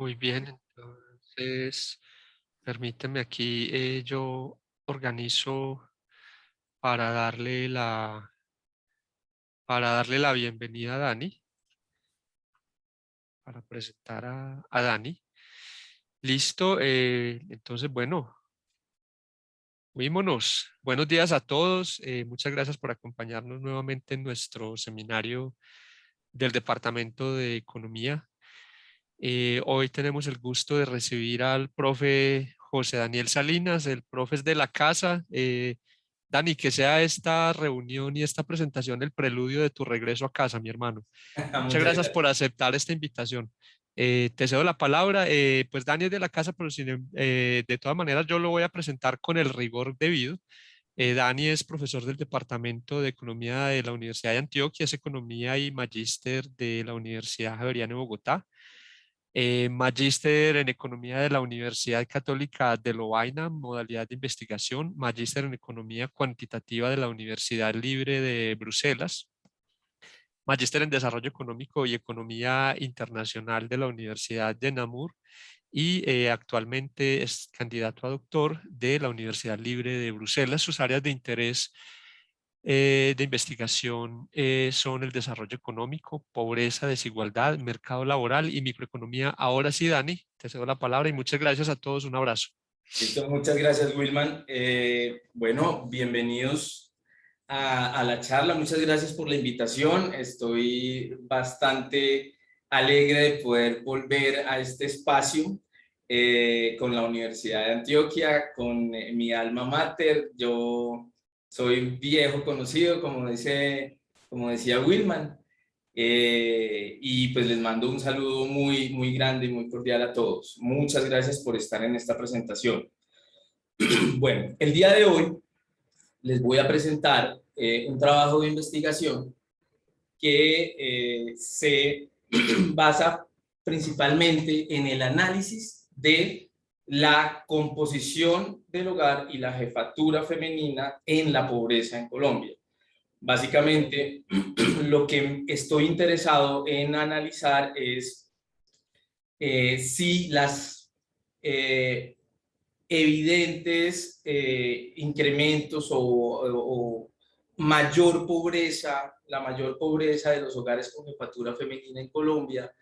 Muy bien, entonces permíteme aquí, yo organizo para darle la bienvenida a Dani, para presentar a Dani. Listo, entonces bueno, oímonos. Buenos días a todos. Muchas gracias por acompañarnos nuevamente en nuestro seminario del Departamento de Economía. Hoy tenemos el gusto de recibir al profe José Daniel Salinas, el profe es de la casa. Dani, que sea esta reunión y esta presentación el preludio de tu regreso a casa, mi hermano. Muchas Muchas gracias gracias. por aceptar esta invitación. Te cedo la palabra. Pues Dani es de la casa, pero de todas maneras yo lo voy a presentar con el rigor debido. Dani es profesor del Departamento de Economía de la Universidad de Antioquia, es economía y magíster de la Universidad Javeriana de Bogotá, magíster en Economía de la Universidad Católica de Lovaina, modalidad de investigación, magíster en Economía Cuantitativa de la Universidad Libre de Bruselas, magíster en Desarrollo Económico y Economía Internacional de la Universidad de Namur y actualmente es candidato a doctor de la Universidad Libre de Bruselas. Sus áreas de interés de investigación son el desarrollo económico, pobreza, desigualdad, mercado laboral y microeconomía. Ahora sí, Dani, te cedo la palabra y muchas gracias a todos. Un abrazo. Listo, muchas gracias, Wilman. Bueno, bienvenidos a la charla. Muchas gracias por la invitación. Estoy bastante alegre de poder volver a este espacio con la Universidad de Antioquia, con mi alma mater. Yo soy viejo conocido, como decía Wilman. Y pues les mando un saludo muy grande y muy cordial a todos. Muchas gracias por estar en esta presentación. Bueno, el día de hoy les voy a presentar un trabajo de investigación que se basa principalmente en el análisis de la composición del hogar y la jefatura femenina en la pobreza en Colombia. Básicamente, lo que estoy interesado en analizar es si las evidentes incrementos o mayor pobreza, la mayor pobreza de los hogares con jefatura femenina en Colombia,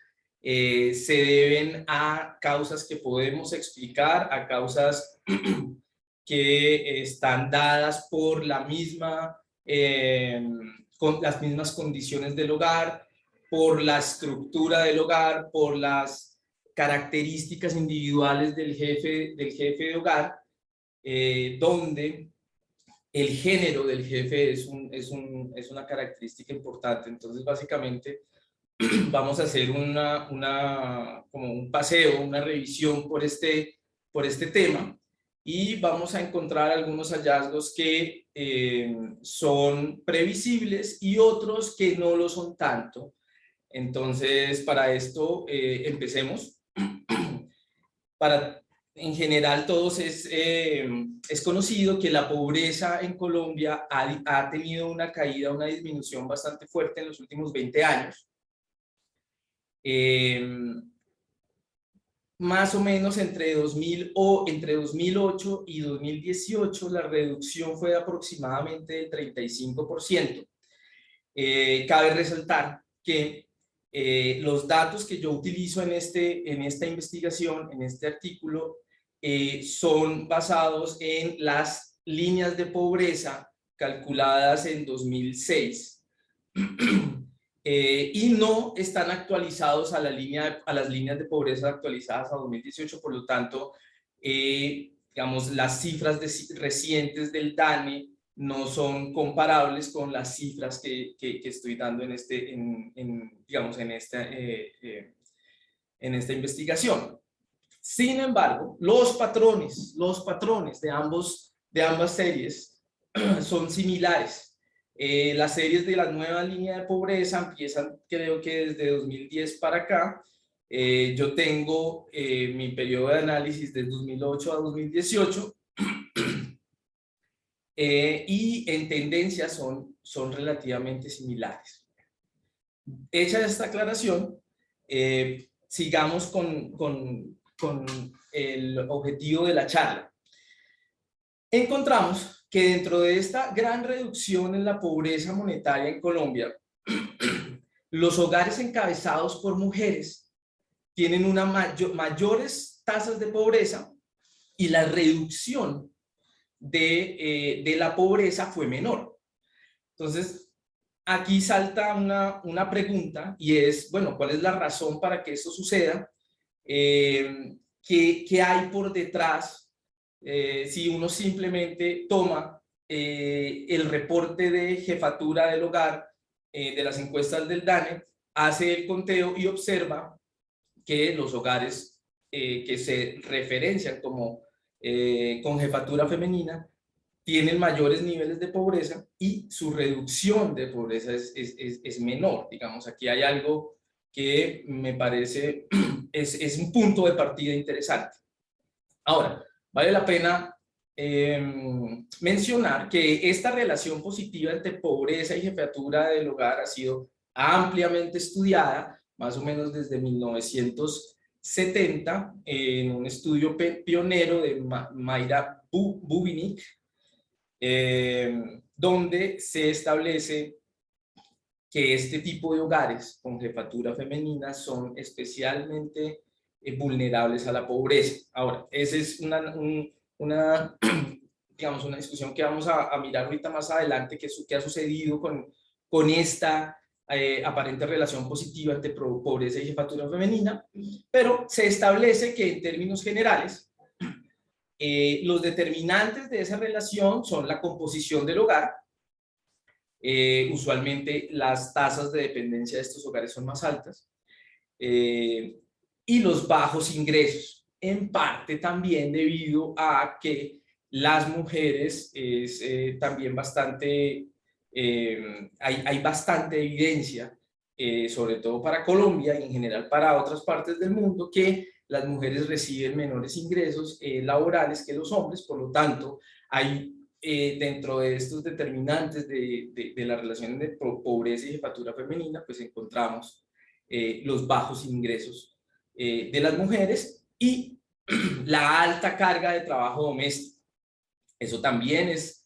se deben a causas que podemos explicar, a causas que están dadas por la misma, con las mismas condiciones del hogar, por la estructura del hogar, por las características individuales del jefe de hogar, donde el género del jefe es una característica importante. Entonces, básicamente, vamos a hacer como un paseo, una revisión por este tema y vamos a encontrar algunos hallazgos que son previsibles y otros que no lo son tanto. Entonces, para esto, empecemos. En general, es conocido que la pobreza en Colombia ha tenido una caída, una disminución bastante fuerte en los últimos 20 años. Más o menos entre 2008 y 2018 la reducción fue de aproximadamente del 35%. Cabe resaltar que los datos que yo utilizo en esta investigación, en este artículo, son basados en las líneas de pobreza calculadas en 2006. Y no están actualizados a las líneas de pobreza actualizadas a 2018, por lo tanto, digamos, las cifras recientes del DANE no son comparables con las cifras que estoy dando digamos, en esta investigación. Sin embargo, los patrones de ambas series son similares. Las series de la nueva línea de pobreza empiezan, creo que desde 2010 para acá. Yo tengo mi periodo de análisis de 2008 a 2018 y en tendencia son relativamente similares. Hecha esta aclaración, sigamos con el objetivo de la charla. Encontramos que dentro de esta gran reducción en la pobreza monetaria en Colombia, los hogares encabezados por mujeres tienen mayores tasas de pobreza y la reducción de la pobreza fue menor. Entonces, aquí salta una pregunta y es, bueno, ¿cuál es la razón para que esto suceda? ¿Qué hay por detrás? Si uno simplemente toma el reporte de jefatura del hogar de las encuestas del DANE, hace el conteo y observa que los hogares que se referencian como con jefatura femenina tienen mayores niveles de pobreza y su reducción de pobreza es menor. Digamos, aquí hay algo que me parece es un punto de partida interesante. Ahora, vale la pena mencionar que esta relación positiva entre pobreza y jefatura del hogar ha sido ampliamente estudiada, más o menos desde 1970, en un estudio pionero de Mayra Bubinic, donde se establece que este tipo de hogares con jefatura femenina son especialmente vulnerables a la pobreza. Ahora, esa es digamos, una discusión que vamos a mirar ahorita más adelante, qué ha sucedido con esta aparente relación positiva entre pobreza y jefatura femenina, pero se establece que en términos generales, los determinantes de esa relación son la composición del hogar. Usualmente las tasas de dependencia de estos hogares son más altas, y los bajos ingresos, en parte también debido a que las mujeres es también bastante, hay bastante evidencia, sobre todo para Colombia y en general para otras partes del mundo, que las mujeres reciben menores ingresos laborales que los hombres, por lo tanto hay dentro de estos determinantes de la relación de pobreza y jefatura femenina, pues encontramos los bajos ingresos de las mujeres y la alta carga de trabajo doméstico. Eso también es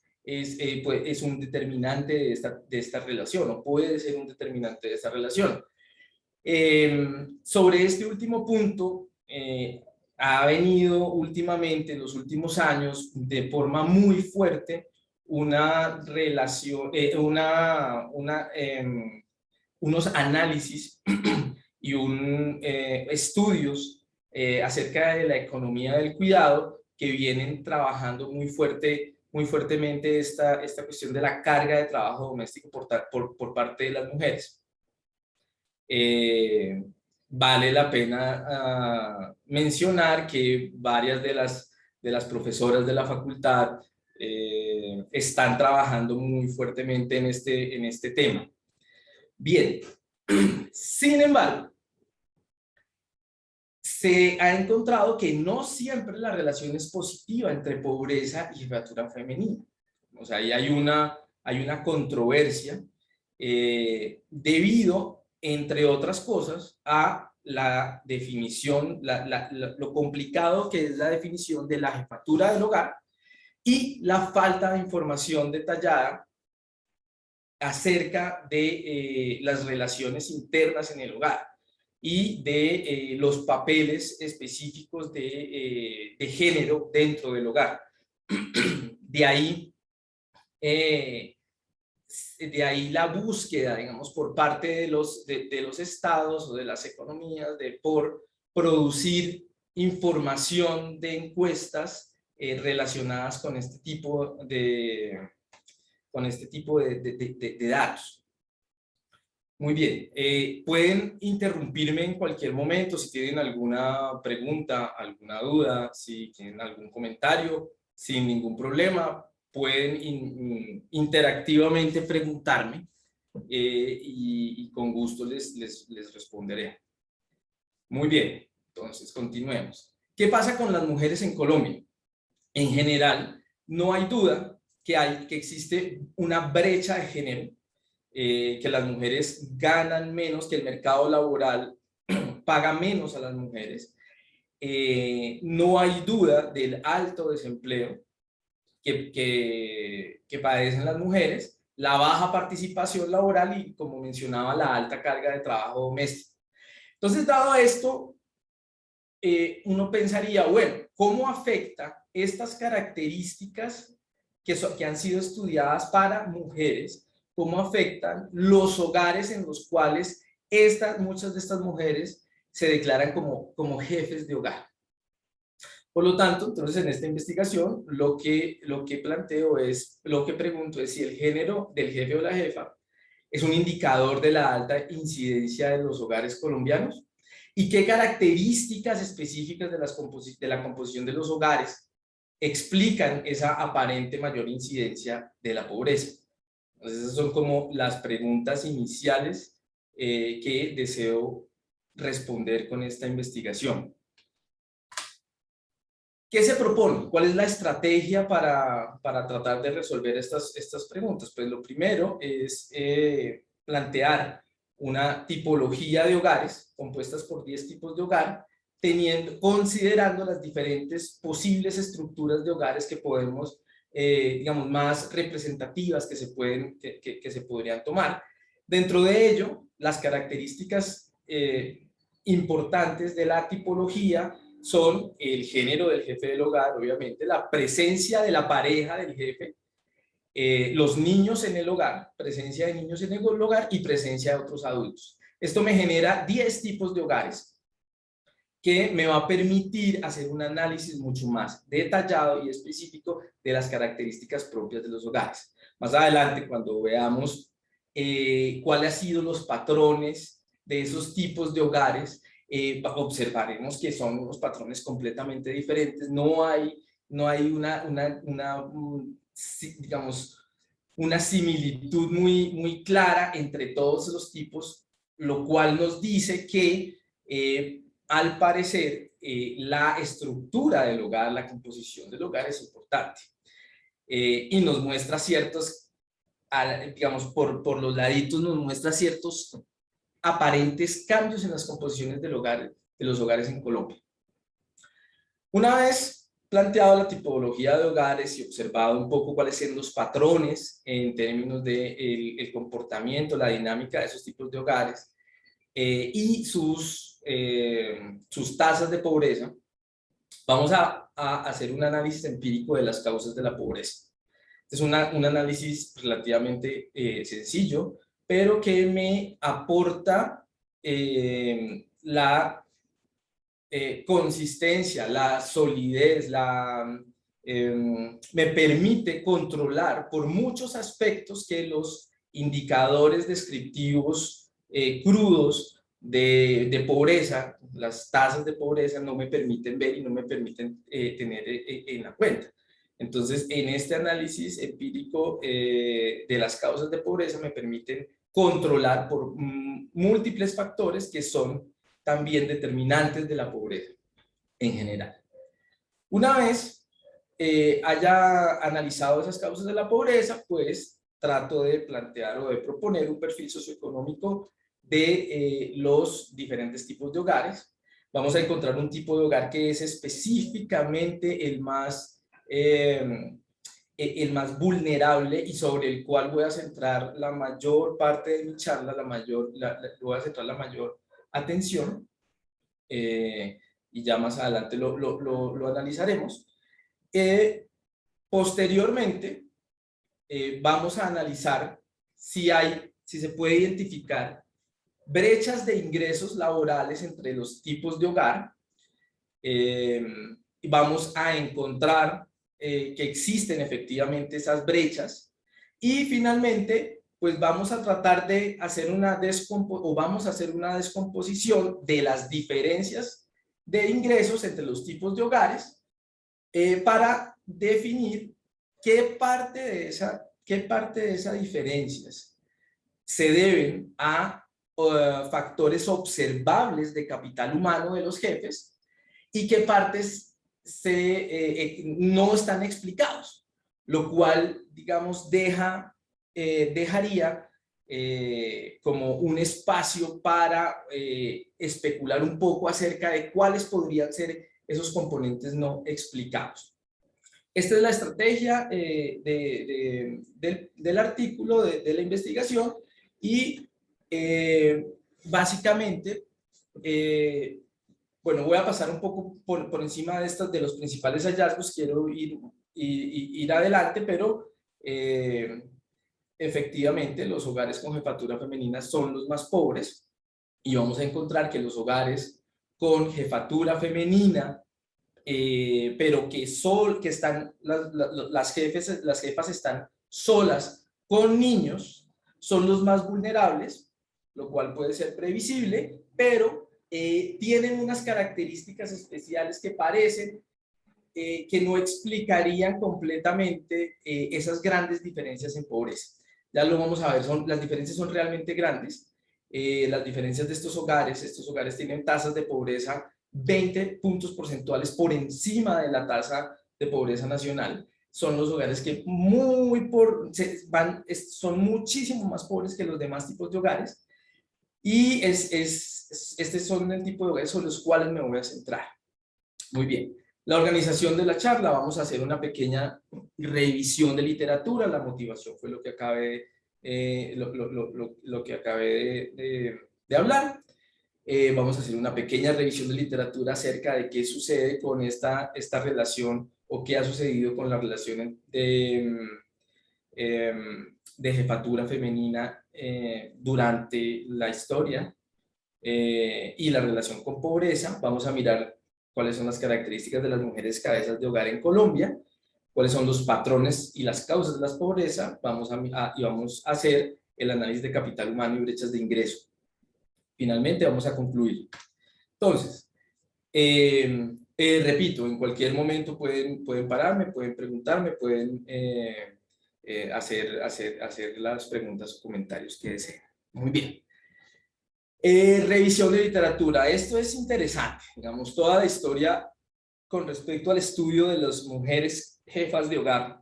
un determinante de esta relación, o puede ser un determinante de esta relación. Sobre este último punto, ha venido últimamente, en los últimos años, de forma muy fuerte, una relación, unos análisis y estudios acerca de la economía del cuidado que vienen trabajando muy fuertemente esta cuestión de la carga de trabajo doméstico por parte de las mujeres. Vale la pena mencionar que varias de las profesoras de la facultad están trabajando muy fuertemente en este tema. Bien, sin embargo, se ha encontrado que no siempre la relación es positiva entre pobreza y jefatura femenina. O sea, ahí hay una controversia debido, entre otras cosas, a la definición, lo complicado que es la definición de la jefatura del hogar y la falta de información detallada acerca de las relaciones internas en el hogar y de los papeles específicos de género dentro del hogar. De ahí la búsqueda, digamos, por parte de los estados o de las economías por producir información de encuestas relacionadas con este tipo de datos. Muy bien, pueden interrumpirme en cualquier momento si tienen alguna pregunta, alguna duda, si tienen algún comentario, sin ningún problema. Pueden interactivamente preguntarme y con gusto les responderé. Muy bien, entonces continuemos. ¿Qué pasa con las mujeres en Colombia? En general, no hay duda que existe una brecha de género, que las mujeres ganan menos, que el mercado laboral paga menos a las mujeres. No hay duda del alto desempleo que padecen las mujeres, la baja participación laboral y, como mencionaba, la alta carga de trabajo doméstico. Entonces, dado esto, uno pensaría, bueno, ¿cómo afecta estas características que han sido estudiadas para mujeres? ¿Cómo afectan los hogares en los cuales muchas de estas mujeres se declaran como jefes de hogar? Por lo tanto, entonces en esta investigación lo que pregunto es si el género del jefe o la jefa es un indicador de la alta incidencia de los hogares colombianos y qué características específicas de la composición de los hogares explican esa aparente mayor incidencia de la pobreza. Entonces esas son como las preguntas iniciales que deseo responder con esta investigación. ¿Qué se propone? ¿Cuál es la estrategia para tratar de resolver estas preguntas? Pues lo primero es plantear una tipología de hogares compuestas por 10 tipos de hogar, considerando las diferentes posibles estructuras de hogares que podemos, digamos, más representativas que se podrían tomar. Dentro de ello, las características importantes de la tipología son el género del jefe del hogar, obviamente, la presencia de la pareja del jefe, los niños en el hogar, presencia de niños en el hogar y presencia de otros adultos. Esto me genera 10 tipos de hogares que me va a permitir hacer un análisis mucho más detallado y específico de las características propias de los hogares. Más adelante, cuando veamos cuáles han sido los patrones de esos tipos de hogares, observaremos que son unos patrones completamente diferentes. No hay digamos, una similitud muy clara entre todos los tipos, lo cual nos dice que al parecer la estructura del hogar, la composición del hogar es importante, y nos muestra ciertos, digamos, por los laditos nos muestra ciertos aparentes cambios en las composiciones de los hogares en Colombia. Una vez planteado la tipología de hogares y observado un poco cuáles son los patrones en términos de el comportamiento, la dinámica de esos tipos de hogares y sus tasas de pobreza, vamos a hacer un análisis empírico de las causas de la pobreza. Es un análisis relativamente sencillo, pero que me aporta la consistencia, la solidez, me permite controlar por muchos aspectos que los indicadores descriptivos crudos de pobreza, las tasas de pobreza no me permiten ver y no me permiten tener en la cuenta. Entonces, en este análisis empírico de las causas de pobreza me permiten controlar por múltiples factores que son también determinantes de la pobreza en general. Una vez haya analizado esas causas de la pobreza, pues trato de plantear o de proponer un perfil socioeconómico de los diferentes tipos de hogares. Vamos a encontrar un tipo de hogar que es específicamente el más vulnerable y sobre el cual voy a centrar la mayor parte de mi charla, voy a centrar la mayor atención, y ya más adelante lo analizaremos. Posteriormente, vamos a analizar si se puede identificar brechas de ingresos laborales entre los tipos de hogar, y vamos a encontrar que existen efectivamente esas brechas, y finalmente pues vamos a tratar de hacer una descomposición de las diferencias de ingresos entre los tipos de hogares para definir qué parte de esas diferencias se deben a factores observables de capital humano de los jefes y qué partes no están explicados, lo cual, digamos, dejaría como un espacio para especular un poco acerca de cuáles podrían ser esos componentes no explicados. Esta es la estrategia del artículo, de la investigación, y básicamente, bueno, voy a pasar un poco por encima de los principales hallazgos, quiero ir adelante, pero efectivamente los hogares con jefatura femenina son los más pobres, y vamos a encontrar que los hogares con jefatura femenina, pero que están, las jefas están solas con niños, son los más vulnerables, lo cual puede ser previsible, pero tienen unas características especiales que parecen que no explicarían completamente esas grandes diferencias en pobreza. Ya lo vamos a ver, las diferencias son realmente grandes. Las diferencias de estos hogares tienen tasas de pobreza 20 puntos porcentuales por encima de la tasa de pobreza nacional. Son los hogares que son muchísimo más pobres que los demás tipos de hogares, y estos son el tipo de hogares sobre los cuales me voy a centrar. Muy bien. La organización de la charla, vamos a hacer una pequeña revisión de literatura. La motivación fue lo que acabé, lo que acabé de hablar. Vamos a hacer una pequeña revisión de literatura acerca de qué sucede con esta relación, o qué ha sucedido con la relación de jefatura femenina durante la historia, y la relación con pobreza. Vamos a mirar cuáles son las características de las mujeres cabezas de hogar en Colombia, cuáles son los patrones y las causas de la pobreza. Vamos a hacer el análisis de capital humano y brechas de ingreso. Finalmente vamos a concluir. Entonces, repito, en cualquier momento pueden pararme, pueden preguntarme, pueden hacer las preguntas o comentarios que deseen. Muy bien. Revisión de literatura. Esto es interesante, digamos, toda la historia con respecto al estudio de las mujeres jefas de hogar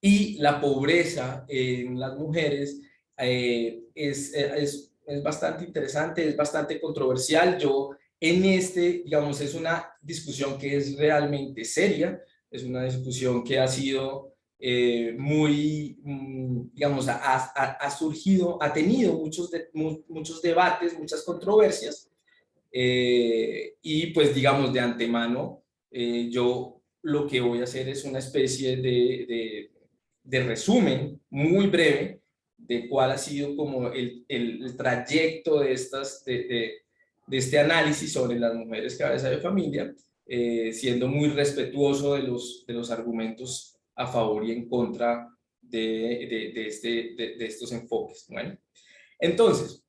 y la pobreza en las mujeres es bastante interesante, es bastante controversial. Yo digamos, es una discusión que es realmente seria, es una discusión que ha sido digamos, ha surgido, ha tenido muchos debates, muchas controversias, y pues digamos de antemano, yo lo que voy a hacer es una especie de resumen muy breve de cuál ha sido como el trayecto de este análisis sobre las mujeres cabeza de familia, siendo muy respetuoso de los argumentos a favor y en contra de estos enfoques. Bueno, entonces,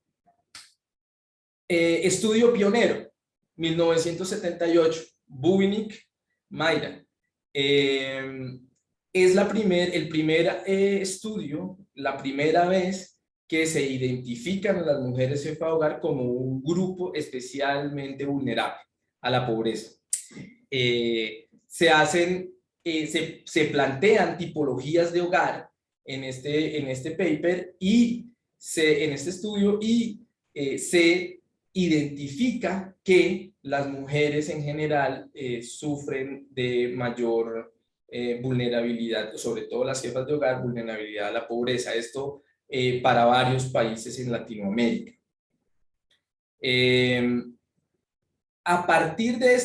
estudio pionero, 1978, Bubinik, Mayra. Es el primer estudio, la primera vez que se identifican a las mujeres jefa de hogar como un grupo especialmente vulnerable a la pobreza. Se plantean tipologías de hogar en este paper en este estudio, y se identifica que las mujeres en general sufren de mayor vulnerabilidad, sobre todo las jefas de hogar, vulnerabilidad a la pobreza. Esto para varios países en Latinoamérica. A partir de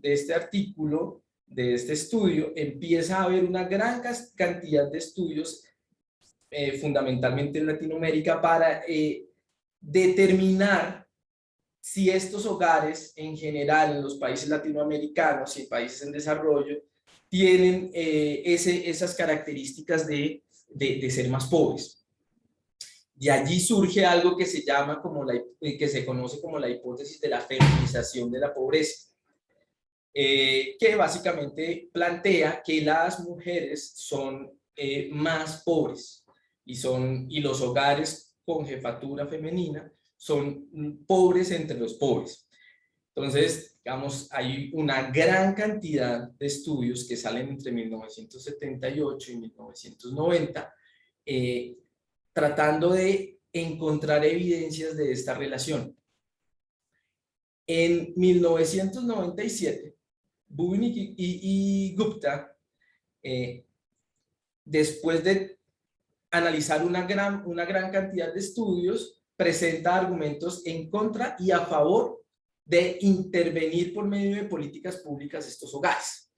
este artículo, de este estudio, empieza a haber una gran cantidad de estudios, fundamentalmente en Latinoamérica, para determinar si estos hogares en general en los países latinoamericanos y en países en desarrollo tienen esas características de ser más pobres. De allí surge algo que se llama que se conoce como la hipótesis de la feminización de la pobreza, que básicamente plantea que las mujeres son más pobres, y los hogares con jefatura femenina son pobres entre los pobres. Entonces, digamos, hay una gran cantidad de estudios que salen entre 1978 y 1990, tratando de encontrar evidencias de esta relación. En 1997, Bubin y Gupta, después de analizar una gran cantidad de estudios, presenta argumentos en contra y a favor de intervenir por medio de políticas públicas estos hogares.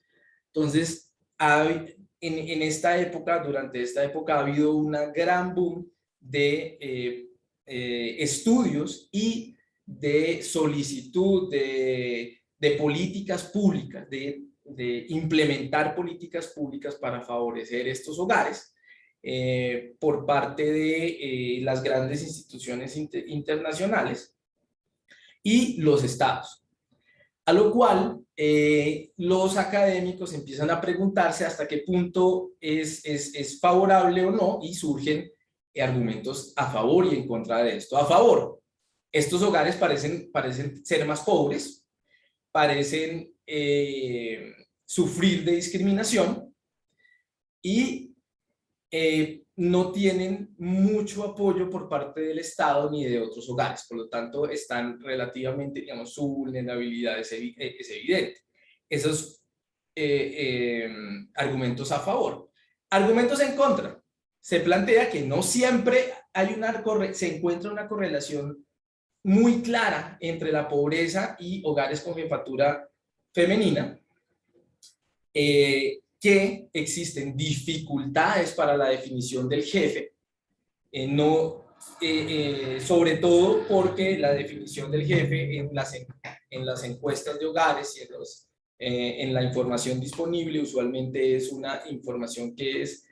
Entonces, en esta época, durante esta época, ha habido una gran boom de estudios y de solicitud de políticas públicas, de implementar políticas públicas para favorecer estos hogares por parte de las grandes instituciones internacionales y los estados. A lo cual los académicos empiezan a preguntarse hasta qué punto es favorable o no, y surgen argumentos a favor y en contra de esto. A favor, estos hogares parecen ser más pobres, parecen sufrir de discriminación y no tienen mucho apoyo por parte del Estado ni de otros hogares, por lo tanto están relativamente, digamos, su vulnerabilidad es evidente. Esos argumentos a favor. Argumentos en contra. Se plantea que no siempre se encuentra una correlación muy clara entre la pobreza y hogares con jefatura femenina, que existen dificultades para la definición del jefe, sobre todo porque la definición del jefe en las encuestas de hogares y en la información disponible usualmente es una información que es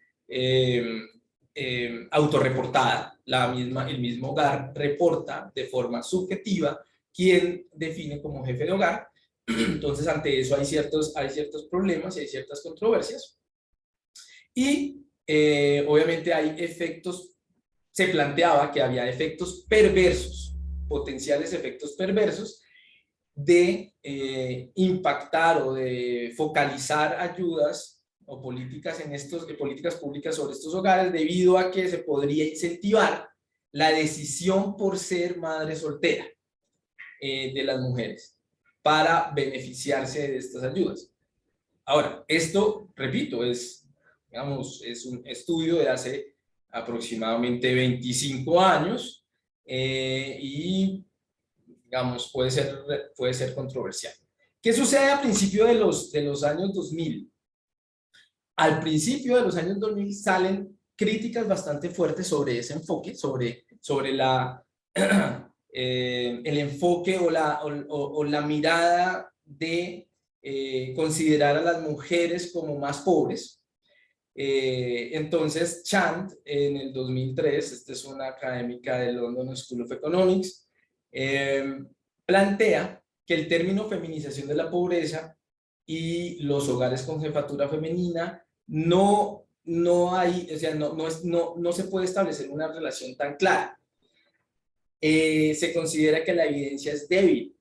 autorreportada. El mismo hogar reporta de forma subjetiva quién define como jefe de hogar. Entonces, ante eso hay ciertos problemas y hay ciertas controversias. Y obviamente hay efectos, se planteaba que había efectos perversos, potenciales efectos perversos de impactar o de focalizar ayudas o políticas políticas públicas sobre estos hogares, debido a que se podría incentivar la decisión por ser madre soltera de las mujeres para beneficiarse de estas ayudas. Ahora, esto, repito, es un estudio de hace aproximadamente 25 años y, digamos, puede ser controversial. ¿Qué sucede a principio de los años 2000? Al principio de los años 2000 salen críticas bastante fuertes sobre ese enfoque, sobre el enfoque o la mirada de considerar a las mujeres como más pobres. Entonces, Chand, en el 2003, esta es una académica del London School of Economics, plantea que el término feminización de la pobreza y los hogares con jefatura femenina no se puede establecer una relación tan clara. Se considera que la evidencia es débil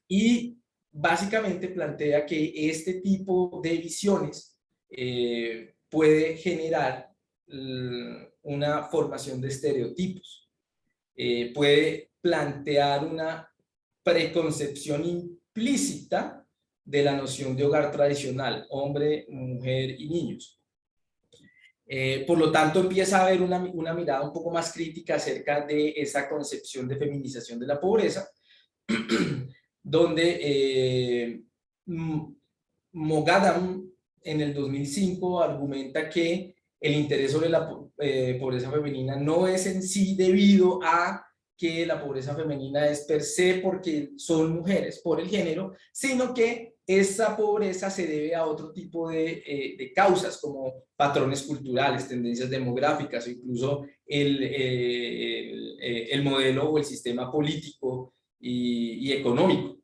y básicamente plantea que este tipo de visiones puede generar una formación de estereotipos, puede plantear una preconcepción implícita de la noción de hogar tradicional, hombre, mujer y niños. Por lo tanto, empieza a haber una mirada un poco más crítica acerca de esa concepción de feminización de la pobreza, donde Moghadam en el 2005 argumenta que el interés sobre la pobreza femenina no es en sí debido a que la pobreza femenina es per se porque son mujeres por el género, sino que esa pobreza se debe a otro tipo de causas, como patrones culturales, tendencias demográficas o incluso el modelo o el sistema político y económico,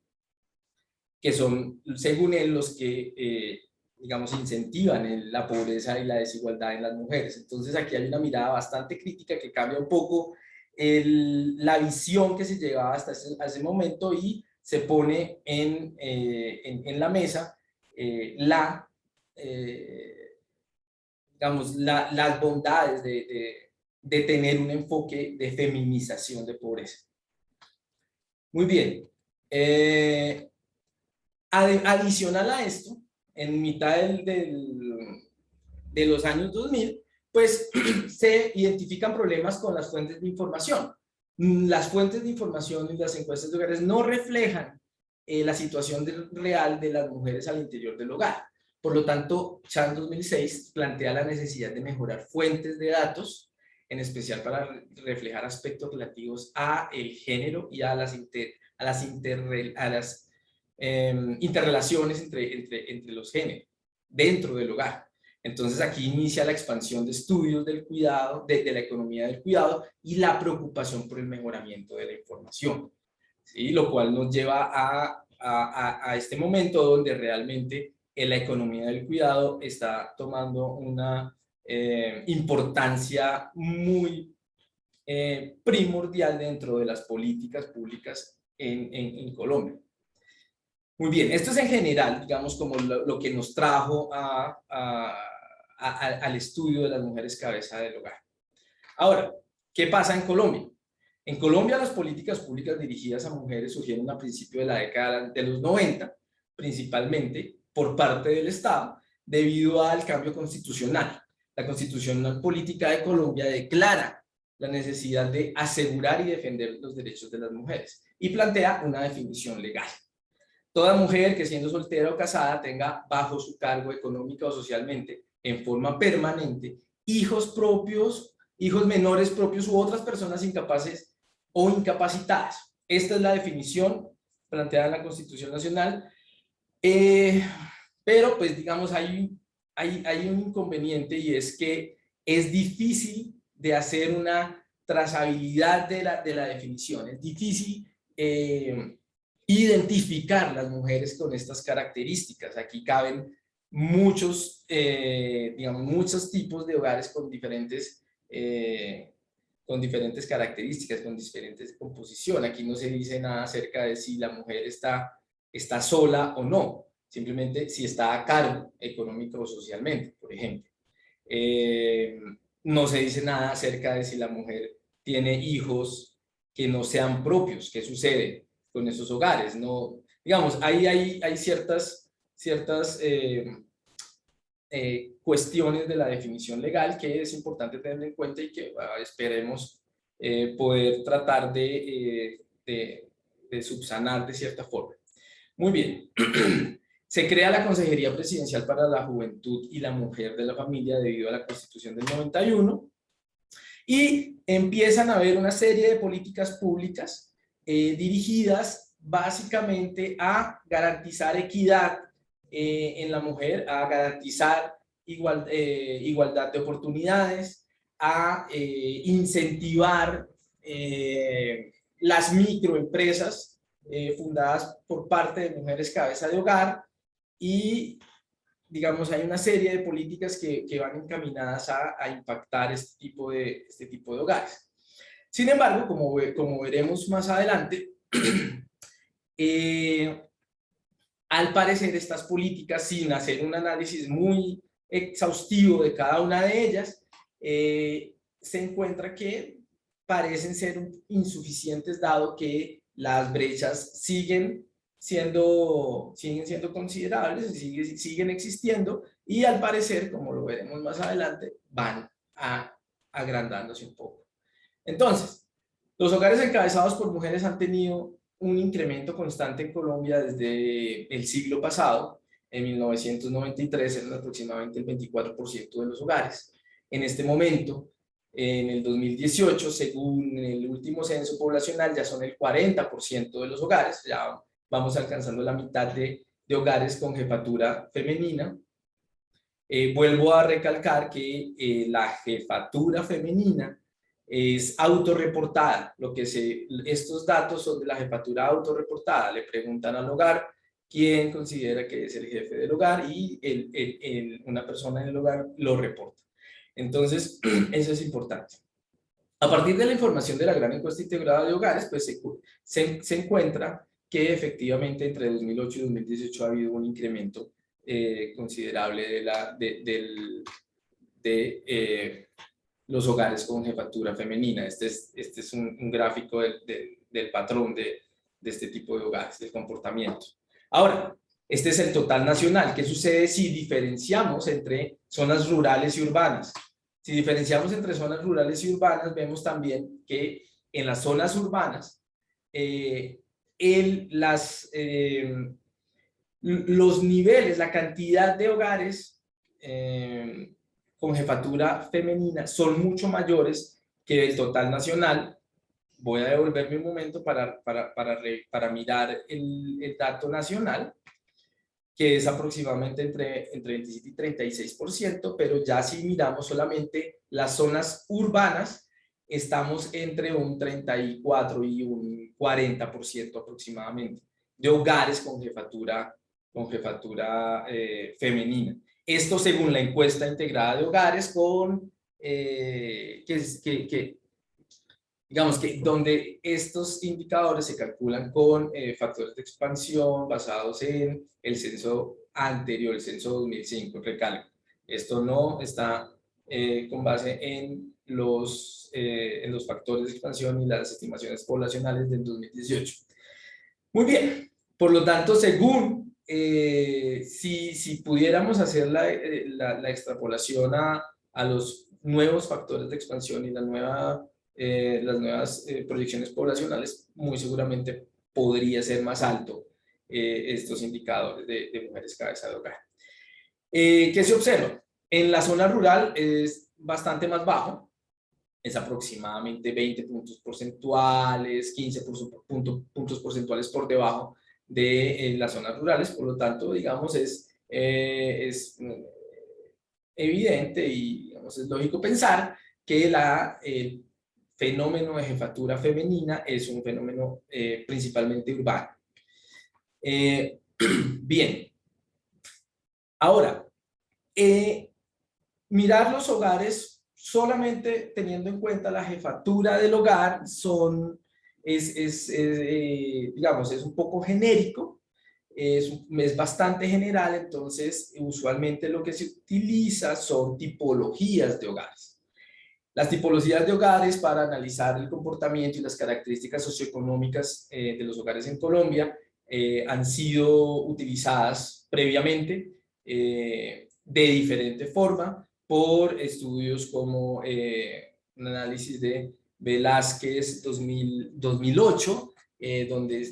que son, según él, los que, digamos, incentivan la pobreza y la desigualdad en las mujeres. Entonces aquí hay una mirada bastante crítica que cambia un poco la visión que se llevaba hasta ese momento y se pone en la mesa digamos, las bondades de tener un enfoque de feminización de pobreza. Muy bien. Adicional a esto, en mitad de los años 2000, pues se identifican problemas con las fuentes de información. Las fuentes de información y las encuestas de hogares no reflejan la situación real de las mujeres al interior del hogar. Por lo tanto, Chan 2006 plantea la necesidad de mejorar fuentes de datos, en especial para reflejar aspectos relativos a el género y a las interrelaciones entre los géneros dentro del hogar. Entonces aquí inicia la expansión de estudios del cuidado, de la economía del cuidado y la preocupación por el mejoramiento de la información, ¿sí? Lo cual nos lleva a este momento donde realmente la economía del cuidado está tomando una importancia muy primordial dentro de las políticas públicas en Colombia. Muy bien, esto es en general, digamos, como lo que nos trajo al estudio de las mujeres cabeza del hogar. Ahora, ¿qué pasa en Colombia? En Colombia las políticas públicas dirigidas a mujeres surgieron a principios de la década de los 90, principalmente por parte del Estado, debido al cambio constitucional. La Constitución Política de Colombia declara la necesidad de asegurar y defender los derechos de las mujeres y plantea una definición legal. Toda mujer que siendo soltera o casada tenga bajo su cargo económica o socialmente, en forma permanente, hijos propios, hijos menores propios u otras personas incapaces o incapacitadas. Esta es la definición planteada en la Constitución Nacional. Pero pues digamos hay un inconveniente, y es que es difícil de hacer una trazabilidad de la definición. Es difícil identificar las mujeres con estas características. Aquí caben muchos, digamos, muchos tipos de hogares con diferentes características, con diferentes composición. Aquí no se dice nada acerca de si la mujer está sola o no, simplemente si está a cargo económico o socialmente, por ejemplo. No se dice nada acerca de si la mujer tiene hijos que no sean propios. ¿Qué sucede con esos hogares? No, digamos, hay ciertas cuestiones de la definición legal que es importante tener en cuenta y que esperemos poder tratar de subsanar de cierta forma. Muy bien. Se crea la Consejería Presidencial para la Juventud y la Mujer de la Familia debido a la Constitución del 91, y empiezan a haber una serie de políticas públicas dirigidas básicamente a garantizar equidad en la mujer, a garantizar igualdad de oportunidades, a incentivar las microempresas fundadas por parte de mujeres cabeza de hogar, y digamos hay una serie de políticas que van encaminadas a impactar este tipo de hogares. Sin embargo, como veremos más adelante, al parecer estas políticas, sin hacer un análisis muy exhaustivo de cada una de ellas, se encuentra que parecen ser insuficientes, dado que las brechas siguen siendo considerables, siguen existiendo, y al parecer, como lo veremos más adelante, van agrandándose un poco. Entonces, los hogares encabezados por mujeres han tenido un incremento constante en Colombia desde el siglo pasado. En 1993 eran aproximadamente el 24% de los hogares. En este momento, en el 2018, según el último censo poblacional, ya son el 40% de los hogares. Ya vamos alcanzando la mitad de hogares con jefatura femenina. Vuelvo a recalcar que la jefatura femenina es autorreportada. Estos datos son de la jefatura autorreportada. Le preguntan al hogar quién considera que es el jefe del hogar, y una persona en el hogar lo reporta. Entonces, eso es importante. A partir de la información de la gran encuesta integrada de hogares, pues se encuentra que efectivamente entre 2008 y 2018 ha habido un incremento considerable los hogares con jefatura femenina. Este es un gráfico del patrón de este tipo de hogares, del comportamiento. Ahora, este es el total nacional. ¿Qué sucede si diferenciamos entre zonas rurales y urbanas? Si diferenciamos entre zonas rurales y urbanas, vemos también que en las zonas urbanas, los niveles, la cantidad de hogares con jefatura femenina son mucho mayores que el total nacional. Voy a devolverme un momento para mirar el dato nacional, que es aproximadamente entre 27 y 36%, pero ya si miramos solamente las zonas urbanas, estamos entre un 34 y un 40% aproximadamente de hogares con jefatura femenina. Esto según la encuesta integrada de hogares digamos que donde estos indicadores se calculan con factores de expansión basados en el censo anterior, el censo 2005, recalco. Esto no está con base en los factores de expansión y las estimaciones poblacionales del 2018. Muy bien, por lo tanto, según si pudiéramos hacer la extrapolación a los nuevos factores de expansión y las nuevas proyecciones poblacionales, muy seguramente podría ser más alto estos indicadores de mujeres cabeza de hogar. ¿Qué se observa? En la zona rural es bastante más bajo, es aproximadamente 20 puntos porcentuales, 15 puntos porcentuales por debajo de las zonas rurales. Por lo tanto, digamos, es evidente y digamos, es lógico pensar que el fenómeno de jefatura femenina es un fenómeno principalmente urbano. Bien. Ahora, mirar los hogares solamente teniendo en cuenta la jefatura del hogar digamos, es un poco genérico, es bastante general. Entonces usualmente lo que se utiliza son tipologías de hogares. Las tipologías de hogares para analizar el comportamiento y las características socioeconómicas de los hogares en Colombia han sido utilizadas previamente de diferente forma por estudios como un análisis de Velázquez 2008, donde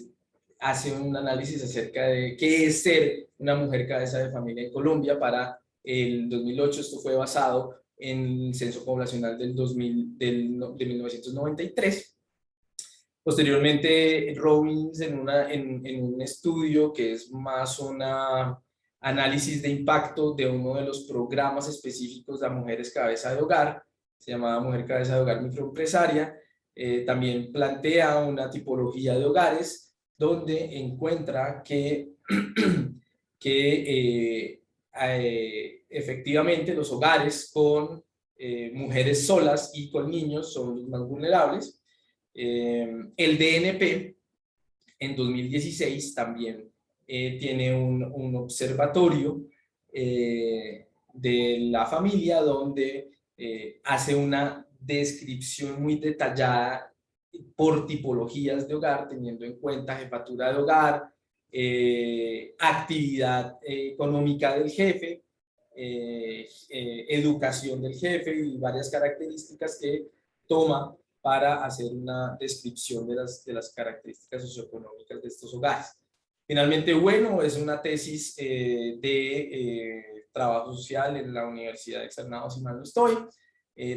hace un análisis acerca de qué es ser una mujer cabeza de familia en Colombia para el 2008. Esto fue basado en el censo poblacional de 1993. Posteriormente, Robbins en un estudio que es más un análisis de impacto de uno de los programas específicos de mujeres cabeza de hogar, se llamaba Mujer Cabeza de Hogar Microempresaria, también plantea una tipología de hogares donde encuentra que, efectivamente los hogares con mujeres solas y con niños son los más vulnerables. El DNP en 2016 también tiene un observatorio de la familia donde hace una descripción muy detallada por tipologías de hogar, teniendo en cuenta jefatura de hogar, actividad económica del jefe, educación del jefe y varias características que toma para hacer una descripción de las características socioeconómicas de estos hogares. Finalmente, bueno, es una tesis de trabajo social en la Universidad de Externado, si mal no estoy.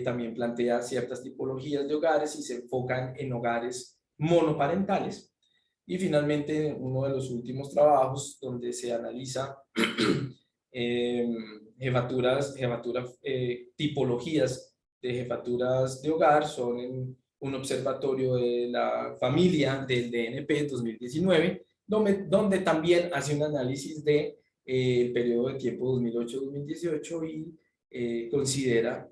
También plantea ciertas tipologías de hogares y se enfocan en hogares monoparentales. Y finalmente, uno de los últimos trabajos donde se analiza tipologías de jefaturas de hogar son en un observatorio de la familia del DNP 2019, donde también hace un análisis de el periodo de tiempo 2008-2018 y considera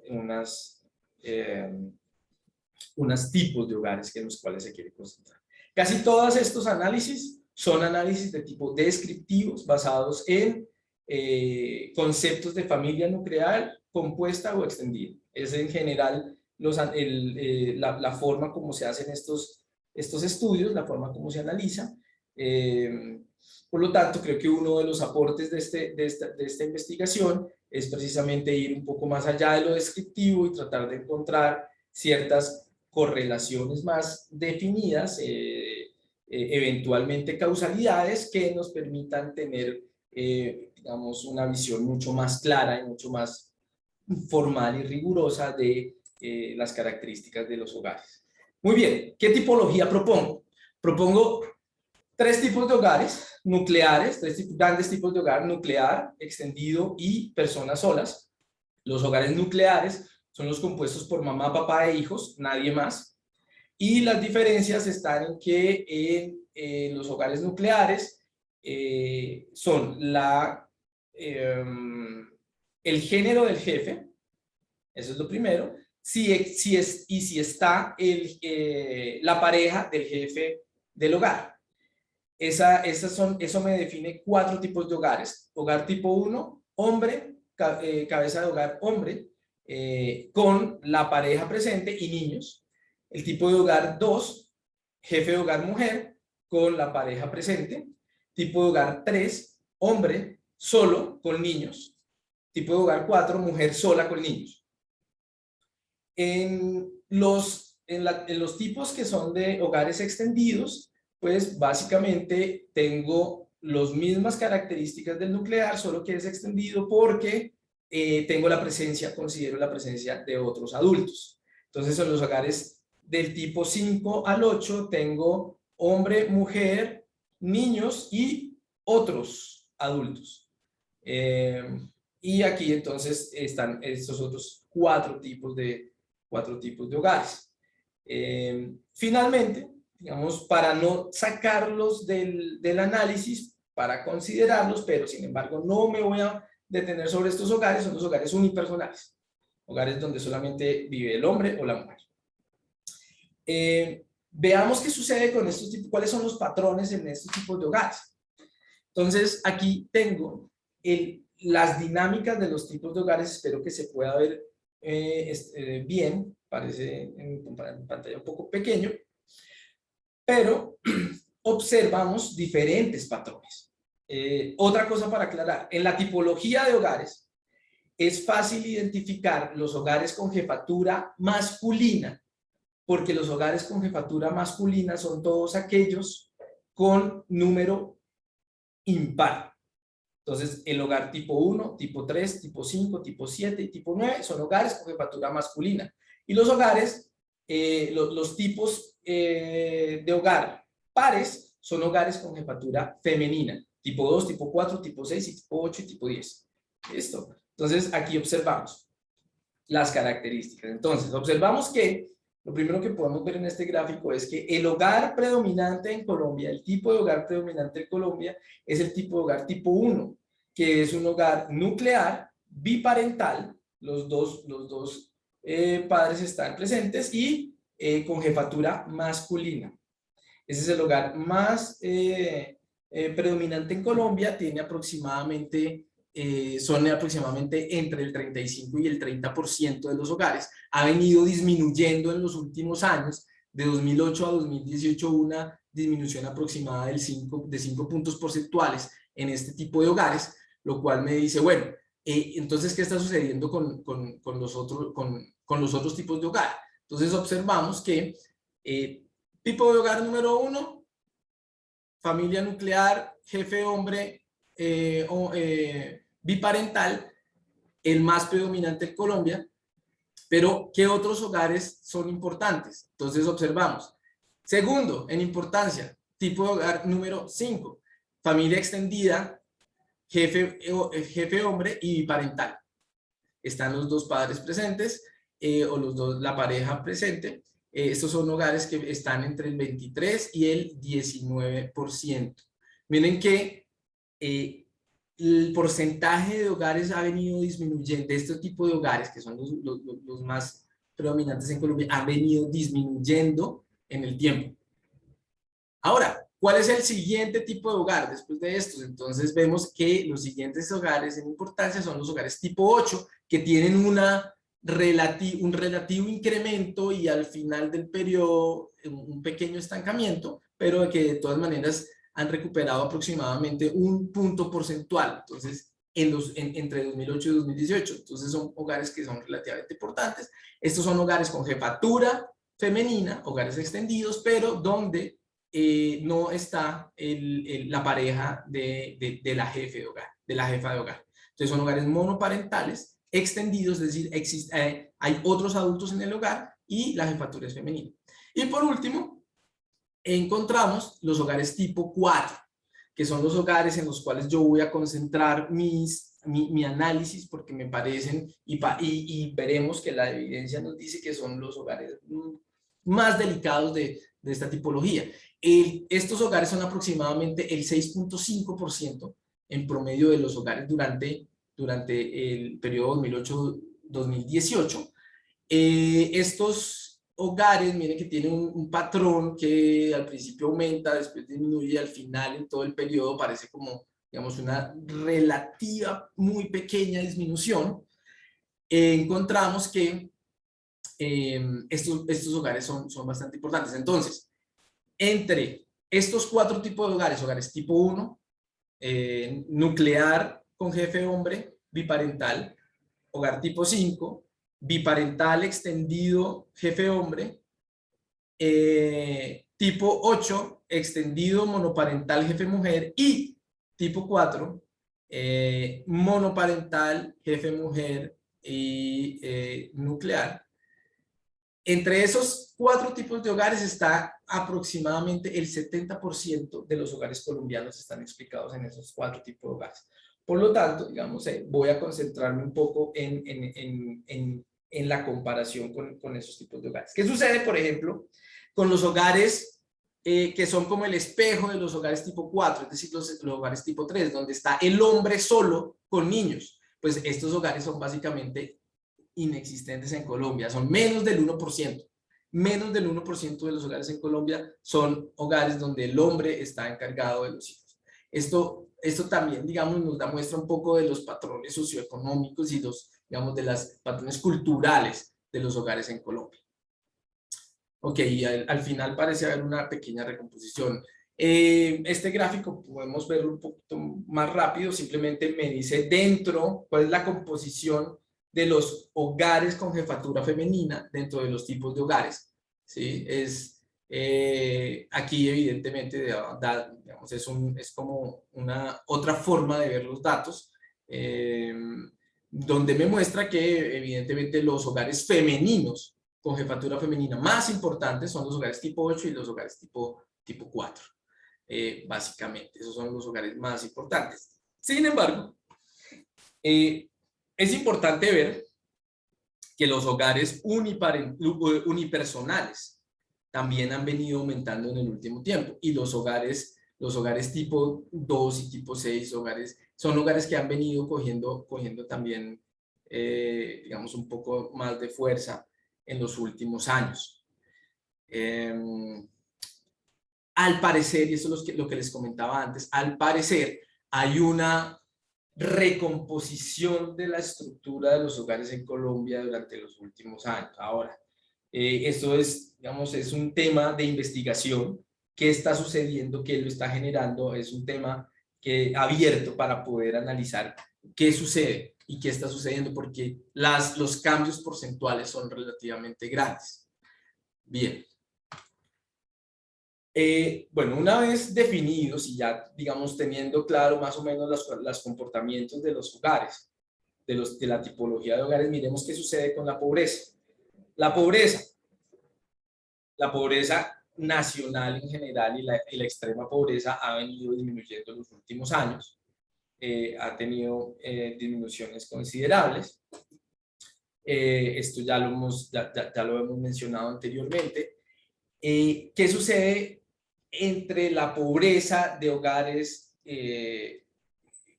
unos tipos de hogares en los cuales se quiere concentrar. Casi todos estos análisis son análisis de tipo descriptivos basados en conceptos de familia nuclear compuesta o extendida. Es en general la forma como se hacen estos estudios, la forma como se analiza. Por lo tanto, creo que uno de los aportes de esta investigación es precisamente ir un poco más allá de lo descriptivo y tratar de encontrar ciertas correlaciones más definidas, eventualmente causalidades que nos permitan tener, digamos, una visión mucho más clara y mucho más formal y rigurosa de las características de los hogares. Muy bien, ¿qué tipología propongo? Propongo 3 tipos de hogares nucleares, 3 grandes tipos de hogar: nuclear, extendido y personas solas. Los hogares nucleares son los compuestos por mamá, papá e hijos, nadie más. Y las diferencias están en que en los hogares nucleares son el género del jefe, eso es lo primero, si está la pareja del jefe del hogar. Eso me define 4 tipos de hogares. Hogar tipo 1, hombre, cabeza de hogar hombre, con la pareja presente y niños. El tipo de hogar 2, jefe de hogar mujer, con la pareja presente. Tipo de hogar 3, hombre, solo, con niños. Tipo de hogar 4, mujer sola con niños. En los tipos que son de hogares extendidos, pues básicamente tengo las mismas características del nuclear, solo que es extendido porque considero la presencia de otros adultos. Entonces, en los hogares del tipo 5 al 8 tengo hombre, mujer, niños y otros adultos. Y aquí entonces están estos otros 4 tipos de hogares. Finalmente, digamos, para no sacarlos del análisis, para considerarlos, pero sin embargo no me voy a detener sobre estos hogares, son los hogares unipersonales, hogares donde solamente vive el hombre o la mujer. Veamos qué sucede con estos tipos, cuáles son los patrones en estos tipos de hogares. Entonces, aquí tengo las dinámicas de los tipos de hogares, espero que se pueda ver bien, parece en pantalla un poco pequeño, pero observamos diferentes patrones. Otra cosa para aclarar, en la tipología de hogares es fácil identificar los hogares con jefatura masculina, porque los hogares con jefatura masculina son todos aquellos con número impar. Entonces, el hogar tipo 1, tipo 3, tipo 5, tipo 7 y tipo 9 son hogares con jefatura masculina. Y los hogares, los tipos de hogar pares son hogares con jefatura femenina. Tipo 2, tipo 4, tipo 6, y tipo 8 y tipo 10. ¿Listo? Entonces, aquí observamos las características. Entonces, observamos que lo primero que podemos ver en este gráfico es que el hogar predominante en Colombia, el tipo de hogar predominante en Colombia es el tipo de hogar tipo 1, que es un hogar nuclear, biparental, los dos padres están presentes y con jefatura masculina. Ese es el hogar más predominante en Colombia, tiene aproximadamente... son aproximadamente entre el 35 y el 30% de los hogares. Ha venido disminuyendo en los últimos años, de 2008 a 2018 una disminución aproximada de 5 puntos porcentuales en este tipo de hogares, lo cual me dice, bueno, entonces, ¿qué está sucediendo con los otros tipos de hogar? Entonces observamos que tipo de hogar número 1, familia nuclear, jefe hombre, biparental, el más predominante en Colombia, pero ¿qué otros hogares son importantes? Entonces observamos. Segundo, en importancia, tipo de hogar número 5, familia extendida, jefe hombre y biparental. Están los dos padres presentes o la pareja presente. Estos son hogares que están entre el 23 y el 19%. Miren que el porcentaje de hogares ha venido disminuyendo, de este tipo de hogares, que son los más predominantes en Colombia, ha venido disminuyendo en el tiempo. Ahora, ¿cuál es el siguiente tipo de hogar después de estos? Entonces vemos que los siguientes hogares en importancia son los hogares tipo 8, que tienen una un relativo incremento y al final del periodo un pequeño estancamiento, pero que de todas maneras han recuperado aproximadamente un punto porcentual. Entonces, entre 2008 y 2018. Entonces, son hogares que son relativamente importantes. Estos son hogares con jefatura femenina, hogares extendidos, pero donde no está la pareja de la jefe de hogar, de la jefa de hogar. Entonces, son hogares monoparentales extendidos, es decir, hay otros adultos en el hogar y la jefatura es femenina. Y por último, encontramos los hogares tipo 4, que son los hogares en los cuales yo voy a concentrar mi análisis, porque me parecen, y veremos que la evidencia nos dice que son los hogares más delicados de esta tipología. Estos hogares son aproximadamente el 6.5% en promedio de los hogares durante el periodo 2008-2018. Estos hogares, miren que tienen un patrón que al principio aumenta, después disminuye, al final en todo el periodo parece como, digamos, una relativa muy pequeña disminución. Encontramos que estos hogares son bastante importantes. Entonces, entre estos 4 tipos de hogares, hogares tipo 1, nuclear con jefe hombre, biparental, hogar tipo 5, biparental extendido, jefe hombre, tipo 8, extendido monoparental, jefe mujer, y tipo 4, monoparental, jefe mujer y nuclear. Entre esos 4 tipos de hogares está aproximadamente el 70% de los hogares colombianos están explicados en esos 4 tipos de hogares. Por lo tanto, digamos, voy a concentrarme un poco en la comparación con esos tipos de hogares. ¿Qué sucede, por ejemplo, con los hogares que son como el espejo de los hogares tipo 4, es decir, los hogares tipo 3, donde está el hombre solo con niños? Pues estos hogares son básicamente inexistentes en Colombia, son menos del 1%. Menos del 1% de los hogares en Colombia son hogares donde el hombre está encargado de los hijos. Esto también, digamos, nos da muestra un poco de los patrones socioeconómicos y digamos, de los patrones culturales de los hogares en Colombia. Ok, y al final parece haber una pequeña recomposición. Este gráfico podemos verlo un poquito más rápido, simplemente me dice dentro cuál es la composición de los hogares con jefatura femenina dentro de los tipos de hogares. ¿Sí? Aquí evidentemente digamos, es como una otra forma de ver los datos, donde me muestra que evidentemente los hogares femeninos con jefatura femenina más importantes son los hogares tipo 8 y los hogares tipo 4. Básicamente, esos son los hogares más importantes. Sin embargo, es importante ver que los hogares unipersonales también han venido aumentando en el último tiempo, y los hogares tipo 2 y tipo 6 son hogares que han venido cogiendo también, digamos, un poco más de fuerza en los últimos años. Al parecer, y eso es lo que les comentaba antes, al parecer hay una recomposición de la estructura de los hogares en Colombia durante los últimos años. Ahora, esto es, digamos, es un tema de investigación. ¿Qué está sucediendo? ¿Qué lo está generando? Es un tema abierto para poder analizar qué sucede y qué está sucediendo, porque los cambios porcentuales son relativamente grandes. Bien. Bueno, una vez definidos y ya, digamos, teniendo claro más o menos los comportamientos de los hogares, de la tipología de hogares, miremos qué sucede con la pobreza. La pobreza nacional en general y la extrema pobreza ha venido disminuyendo en los últimos años. Ha tenido disminuciones considerables. Esto ya lo hemos mencionado anteriormente. ¿Qué sucede entre la pobreza de hogares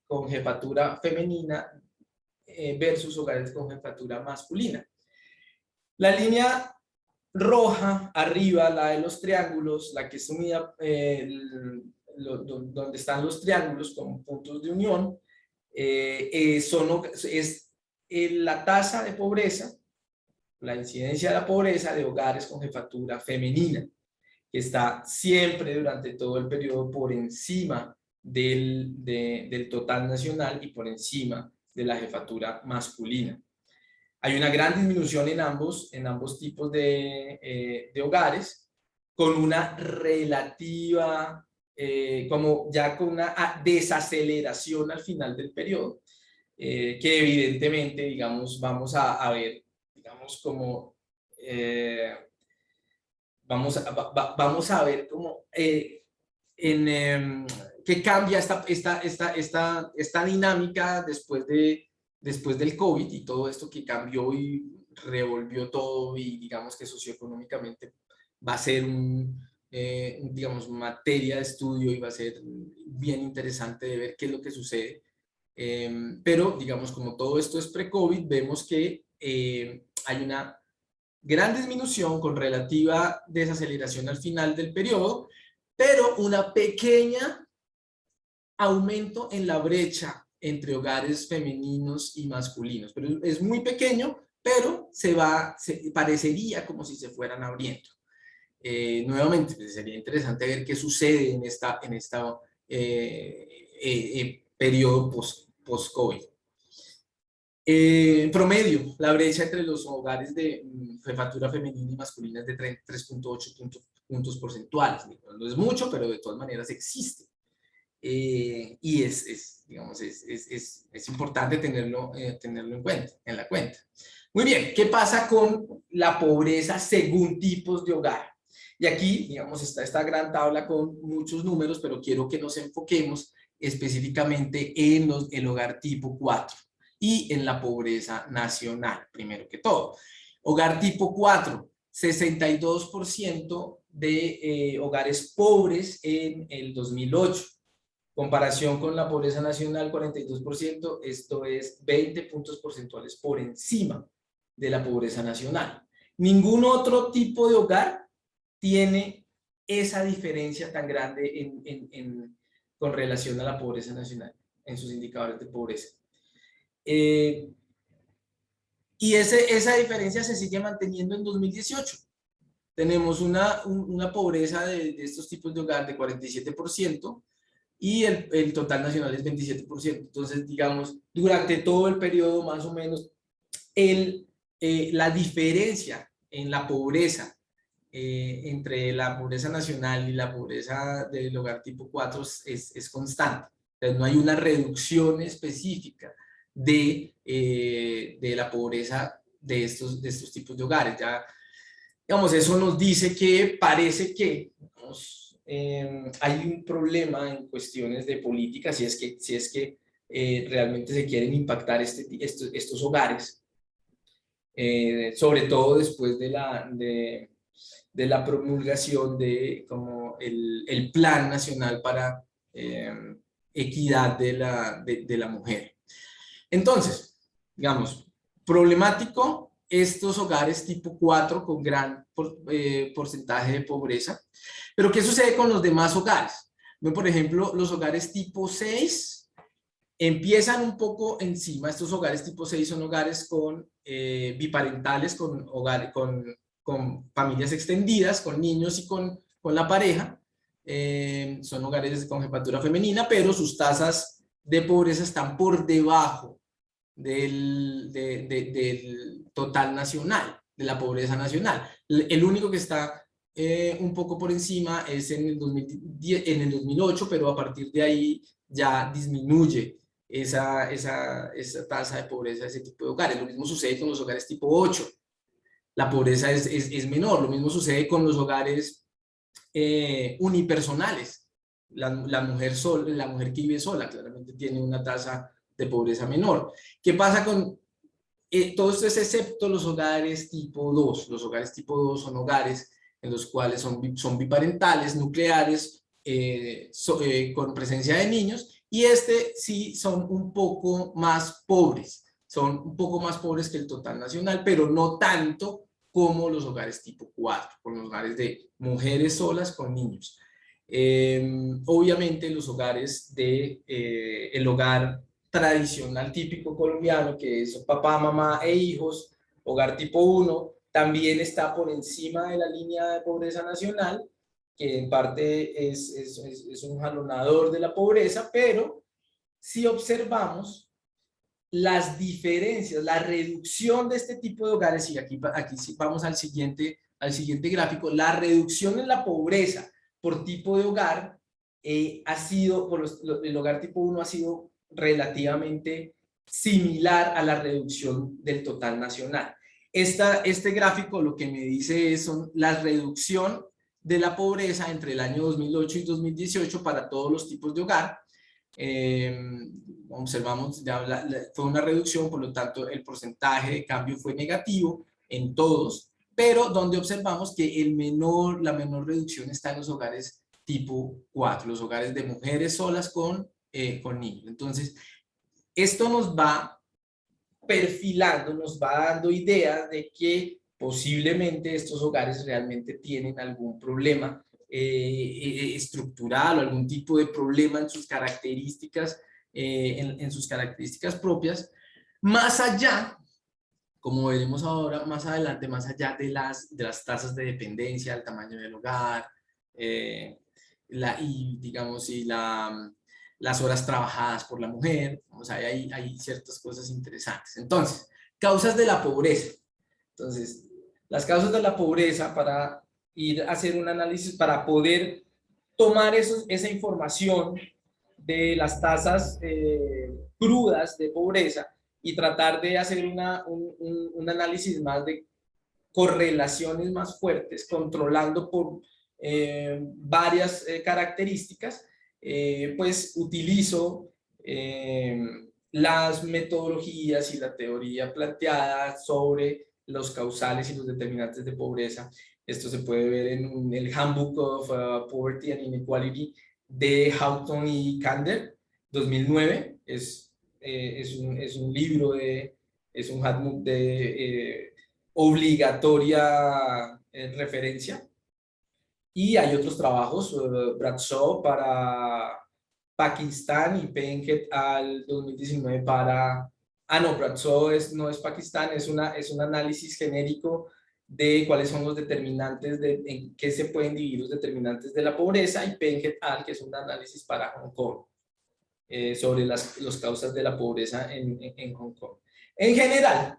con jefatura femenina versus hogares con jefatura masculina? La línea roja arriba, la de los triángulos, la que es unida, donde están los triángulos como puntos de unión, es la tasa de pobreza la incidencia de la pobreza de hogares con jefatura femenina, que está siempre durante todo el periodo por encima del total nacional y por encima de la jefatura masculina. Hay una gran disminución en ambos tipos de hogares, con una relativa, como ya con una desaceleración al final del periodo, que evidentemente, digamos, vamos a ver, digamos, como, vamos a ver cómo, que cambia esta dinámica después del COVID y todo esto que cambió y revolvió todo, y digamos que socioeconómicamente va a ser digamos, materia de estudio, y va a ser bien interesante de ver qué es lo que sucede. Pero digamos, como todo esto es pre-COVID, vemos que hay una gran disminución con relativa desaceleración al final del periodo, pero una pequeña aumento en la brecha entre hogares femeninos y masculinos. Pero es muy pequeño, pero parecería como si se fueran abriendo. Nuevamente, pues sería interesante ver qué sucede en esta periodo post-COVID. Promedio, la brecha entre los hogares de jefatura femenina y masculina es de 3.8 puntos porcentuales. No es mucho, pero de todas maneras existe. Y digamos, es importante tenerlo en la cuenta. Muy bien, ¿qué pasa con la pobreza según tipos de hogar? Y aquí, digamos, está esta gran tabla con muchos números, pero quiero que nos enfoquemos específicamente en el hogar tipo 4 y en la pobreza nacional, primero que todo. Hogar tipo 4, 62% de hogares pobres en el 2008. Comparación con la pobreza nacional, 42%, esto es 20 puntos porcentuales por encima de la pobreza nacional. Ningún otro tipo de hogar tiene esa diferencia tan grande con relación a la pobreza nacional en sus indicadores de pobreza. Y esa diferencia se sigue manteniendo en 2018. Tenemos una pobreza de estos tipos de hogar de 47%, y el total nacional es 27%. Entonces, digamos, durante todo el periodo, más o menos, la diferencia en la pobreza entre la pobreza nacional y la pobreza del hogar tipo 4 es constante. Entonces, no hay una reducción específica de la pobreza de estos tipos de hogares. Ya, digamos, eso nos dice que parece que, digamos, hay un problema en cuestiones de política, si es que realmente se quieren impactar estos hogares, sobre todo después de la promulgación de como el Plan Nacional para Equidad de la Mujer. Entonces, digamos, problemático estos hogares tipo 4 con gran porcentaje de pobreza. Pero ¿qué sucede con los demás hogares? Por ejemplo, los hogares tipo 6 empiezan un poco encima. Estos hogares tipo 6 son hogares biparentales, con familias extendidas, con niños y con la pareja. Son hogares con jefatura femenina, pero sus tasas de pobreza están por debajo del total nacional, de la pobreza nacional. El único que está un poco por encima es en el 2008, pero a partir de ahí ya disminuye esa tasa de pobreza de ese tipo de hogares. Lo mismo sucede con los hogares tipo 8. La pobreza es menor. Lo mismo sucede con los hogares unipersonales. La mujer que vive sola claramente tiene una tasa de pobreza menor. ¿Qué pasa con todo esto? Es excepto los hogares tipo 2. Los hogares tipo 2 son hogares en los cuales son biparentales, nucleares, con presencia de niños, y sí son un poco más pobres. Son un poco más pobres que el total nacional, pero no tanto como los hogares tipo 4, con los hogares de mujeres solas con niños. Obviamente los hogares el hogar tradicional típico colombiano, que es papá, mamá e hijos, hogar tipo 1 también está por encima de la línea de pobreza nacional, que en parte es un jalonador de la pobreza, pero si observamos las diferencias, la reducción de este tipo de hogares, y aquí sí vamos al siguiente gráfico, la reducción en la pobreza por tipo de hogar ha sido, el hogar tipo 1 ha sido relativamente similar a la reducción del total nacional. Este gráfico lo que me dice son la reducción de la pobreza entre el año 2008 y 2018 para todos los tipos de hogar. Observamos, fue una reducción, por lo tanto el porcentaje de cambio fue negativo en todos, pero donde observamos que la menor reducción está en los hogares tipo 4, los hogares de mujeres solas con niños. Entonces, esto nos va perfilando, nos va dando ideas de que posiblemente estos hogares realmente tienen algún problema estructural o algún tipo de problema en sus características, en sus características propias, más allá, como veremos ahora más adelante, más allá de las tasas de dependencia, el tamaño del hogar, las horas trabajadas por la mujer. O sea, hay ciertas cosas interesantes. Entonces, causas de la pobreza. Entonces, las causas de la pobreza, para ir a hacer un análisis, para poder tomar esa información de las tasas crudas de pobreza y tratar de hacer un análisis más de correlaciones más fuertes, controlando por varias características, pues utilizo las metodologías y la teoría planteada sobre los causales y los determinantes de pobreza. Esto se puede ver en el Handbook of Poverty and Inequality de Houghton y Kander, 2009. Es un libro, es un handbook de obligatoria referencia. Y hay otros trabajos, Bradshaw para Pakistán y Penhet al 2019 para... no, Bradshaw no es Pakistán, es un análisis genérico de cuáles son los determinantes, en qué se pueden dividir los determinantes de la pobreza, y Penhet al, que es un análisis para Hong Kong, sobre las causas de la pobreza en Hong Kong. En general,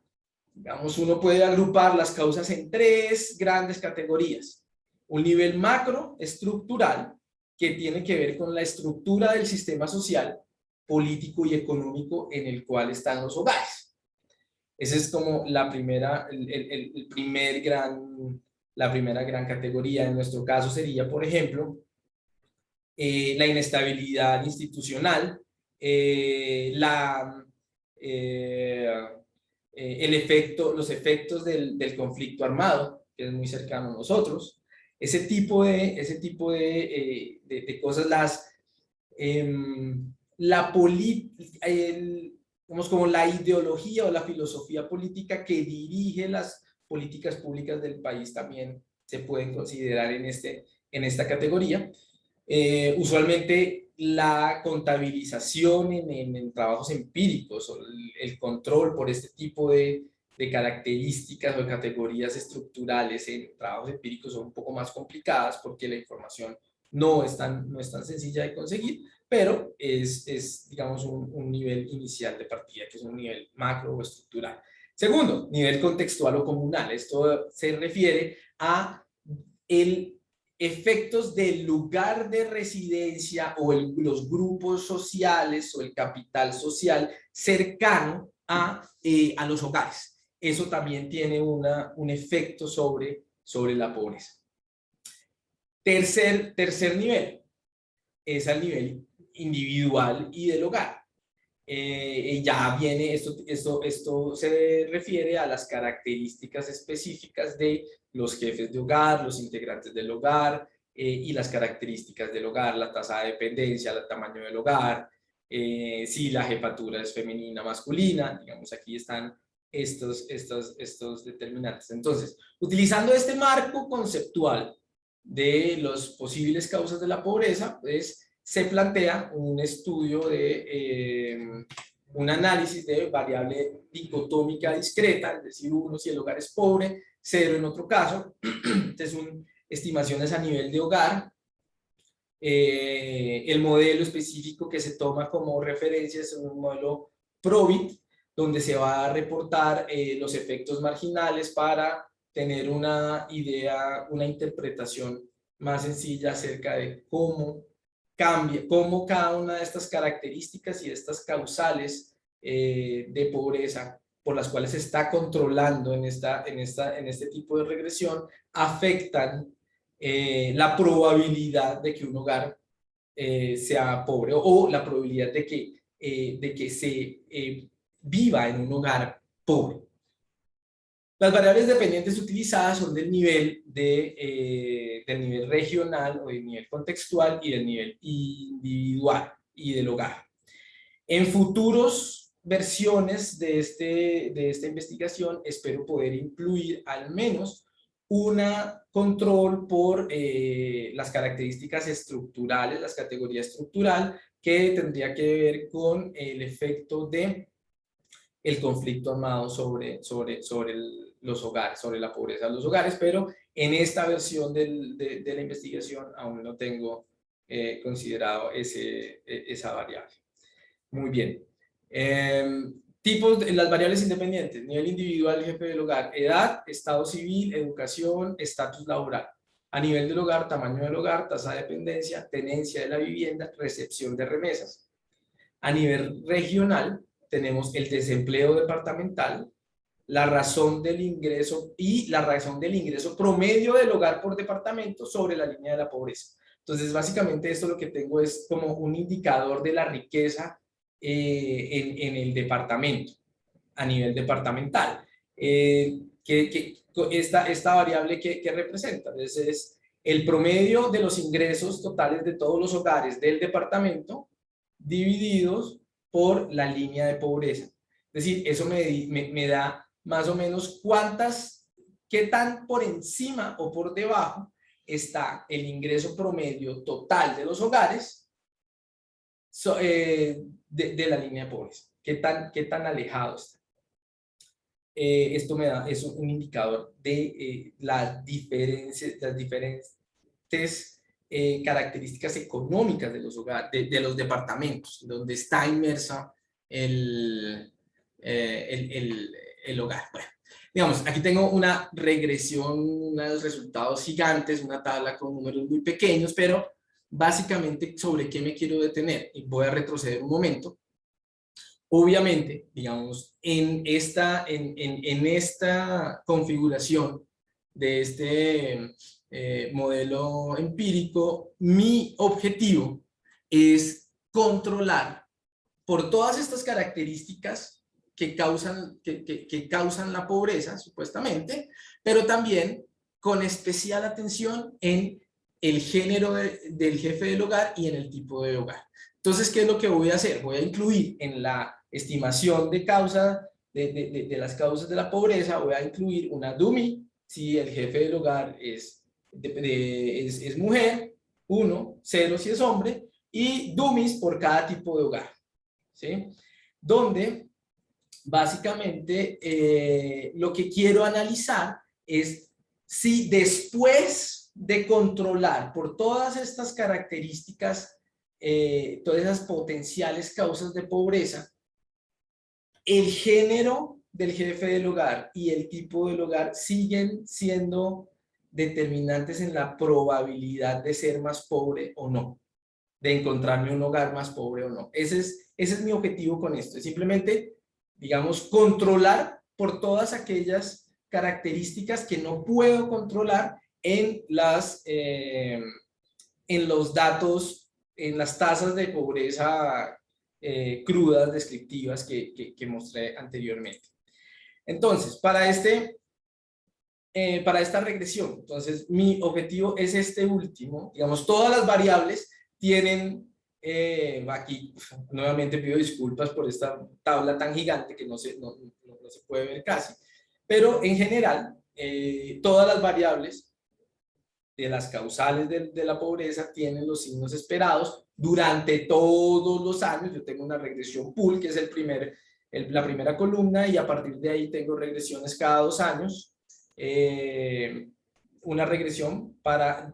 digamos, uno puede agrupar las causas en 3 grandes categorías. Un nivel macro, estructural, que tiene que ver con la estructura del sistema social, político y económico en el cual están los hogares. Esa es como la primera gran categoría. En nuestro caso sería, por ejemplo, la inestabilidad institucional, los efectos del conflicto armado, que es muy cercano a nosotros. Ese tipo de cosas, como la ideología o la filosofía política que dirige las políticas públicas del país también se pueden considerar en esta categoría. Usualmente la contabilización en trabajos empíricos, o el control por este tipo de características o de categorías estructurales en trabajos empíricos son un poco más complicadas, porque la información no es tan sencilla de conseguir, pero es digamos, un nivel inicial de partida, que es un nivel macro o estructural. Segundo, nivel contextual o comunal. Esto se refiere a efectos del lugar de residencia o los grupos sociales o el capital social cercano a los hogares. Eso también tiene un efecto sobre la pobreza. Tercer nivel es al nivel individual y del hogar. Ya viene, esto se refiere a las características específicas de los jefes de hogar, los integrantes del hogar, y las características del hogar, la tasa de dependencia, el tamaño del hogar, si la jefatura es femenina o masculina. Digamos, aquí están estos determinantes. Entonces, utilizando este marco conceptual de las posibles causas de la pobreza, pues se plantea un estudio un análisis de variable dicotómica discreta, es decir, 1 si el hogar es pobre, 0 en otro caso. Estas son estimaciones a nivel de hogar. El modelo específico que se toma como referencia es un modelo Probit, donde se va a reportar los efectos marginales para tener una idea, una interpretación más sencilla acerca de cómo cambia, cómo cada una de estas características y estas causales de pobreza por las cuales se está controlando en este tipo de regresión afectan la probabilidad de que un hogar sea pobre o la probabilidad de que se viva en un hogar pobre. Las variables dependientes utilizadas son del nivel regional o del nivel contextual y del nivel individual y del hogar. En futuros versiones de esta investigación espero poder incluir al menos un control por las características estructurales, las categorías estructural, que tendría que ver con el efecto de el conflicto armado sobre los hogares, sobre la pobreza de los hogares, pero en esta versión de la investigación aún no tengo considerado esa variable. Muy bien. Tipos de las variables independientes: nivel individual, jefe del hogar, edad, estado civil, educación, estatus laboral. A nivel del hogar, tamaño del hogar, tasa de dependencia, tenencia de la vivienda, recepción de remesas. A nivel regional, tenemos el desempleo departamental, la razón del ingreso y la razón del ingreso promedio del hogar por departamento sobre la línea de la pobreza. Entonces, básicamente esto lo que tengo es como un indicador de la riqueza en el departamento, a nivel departamental. Esta variable que representa, entonces, es el promedio de los ingresos totales de todos los hogares del departamento divididos por la línea de pobreza. Es decir, eso me da más o menos qué tan por encima o por debajo está el ingreso promedio total de los hogares de la línea de pobreza. ¿Qué tan alejado está? Esto es un indicador de las diferentes características económicas de los hogares, de los departamentos, donde está inmersa el hogar. Bueno, digamos, aquí tengo una regresión, unos resultados gigantes, una tabla con números muy pequeños, pero básicamente sobre qué me quiero detener. Y voy a retroceder un momento. Obviamente, digamos, en esta configuración de este modelo empírico, mi objetivo es controlar por todas estas características que causan la pobreza, supuestamente, pero también con especial atención en el género del jefe del hogar y en el tipo de hogar. Entonces, ¿qué es lo que voy a hacer? Voy a incluir en la estimación de las causas de la pobreza, voy a incluir una dummy, si el jefe del hogar es mujer, 1, 0 si es hombre, y dummies por cada tipo de hogar, ¿sí? Donde básicamente lo que quiero analizar es si después de controlar por todas estas características, todas esas potenciales causas de pobreza, el género del jefe del hogar y el tipo del hogar siguen siendo determinantes en la probabilidad de ser más pobre o no, de encontrarme un hogar más pobre o no. Ese es mi objetivo con esto, es simplemente, digamos, controlar por todas aquellas características que no puedo controlar en los datos, en las tasas de pobreza crudas, descriptivas que mostré anteriormente. Entonces, para esta regresión, entonces mi objetivo es este último, digamos, todas las variables tienen, aquí nuevamente pido disculpas por esta tabla tan gigante que no se puede ver casi, pero en general todas las variables de las causales de la pobreza tienen los signos esperados durante todos los años. Yo tengo una regresión pool, que es la primera columna, y a partir de ahí tengo regresiones cada 2 años. Una regresión para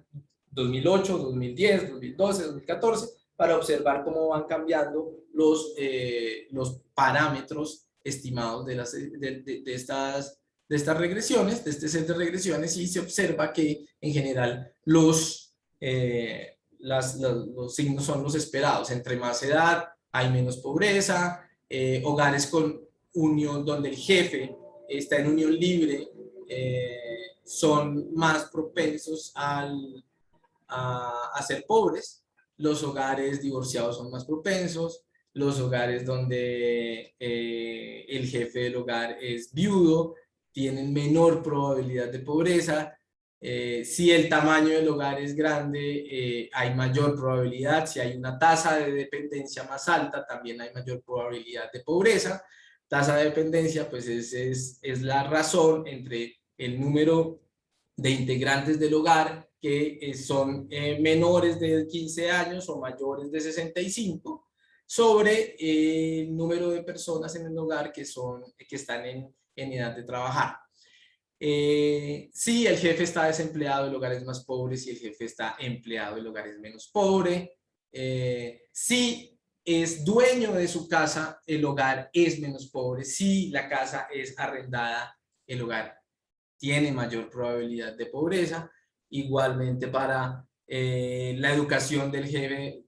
2008, 2010, 2012, 2014, para observar cómo van cambiando los parámetros estimados de estas regresiones, de este set de regresiones, y se observa que en general los signos son los esperados. Entre más edad hay menos pobreza, hogares con unión donde el jefe está en unión libre son más propensos a ser pobres. Los hogares divorciados son más propensos. Los hogares donde el jefe del hogar es viudo tienen menor probabilidad de pobreza. Si el tamaño del hogar es grande, hay mayor probabilidad. Si hay una tasa de dependencia más alta, también hay mayor probabilidad de pobreza. Tasa de dependencia, pues es la razón entre el número de integrantes del hogar que son menores de 15 años o mayores de 65 sobre el número de personas en el hogar que están en edad de trabajar. Si el jefe está desempleado, el hogar es más pobre. Si el jefe está empleado, el hogar es menos pobre. Si es dueño de su casa, el hogar es menos pobre. Si la casa es arrendada, el hogar tiene mayor probabilidad de pobreza. Igualmente para la educación del jefe,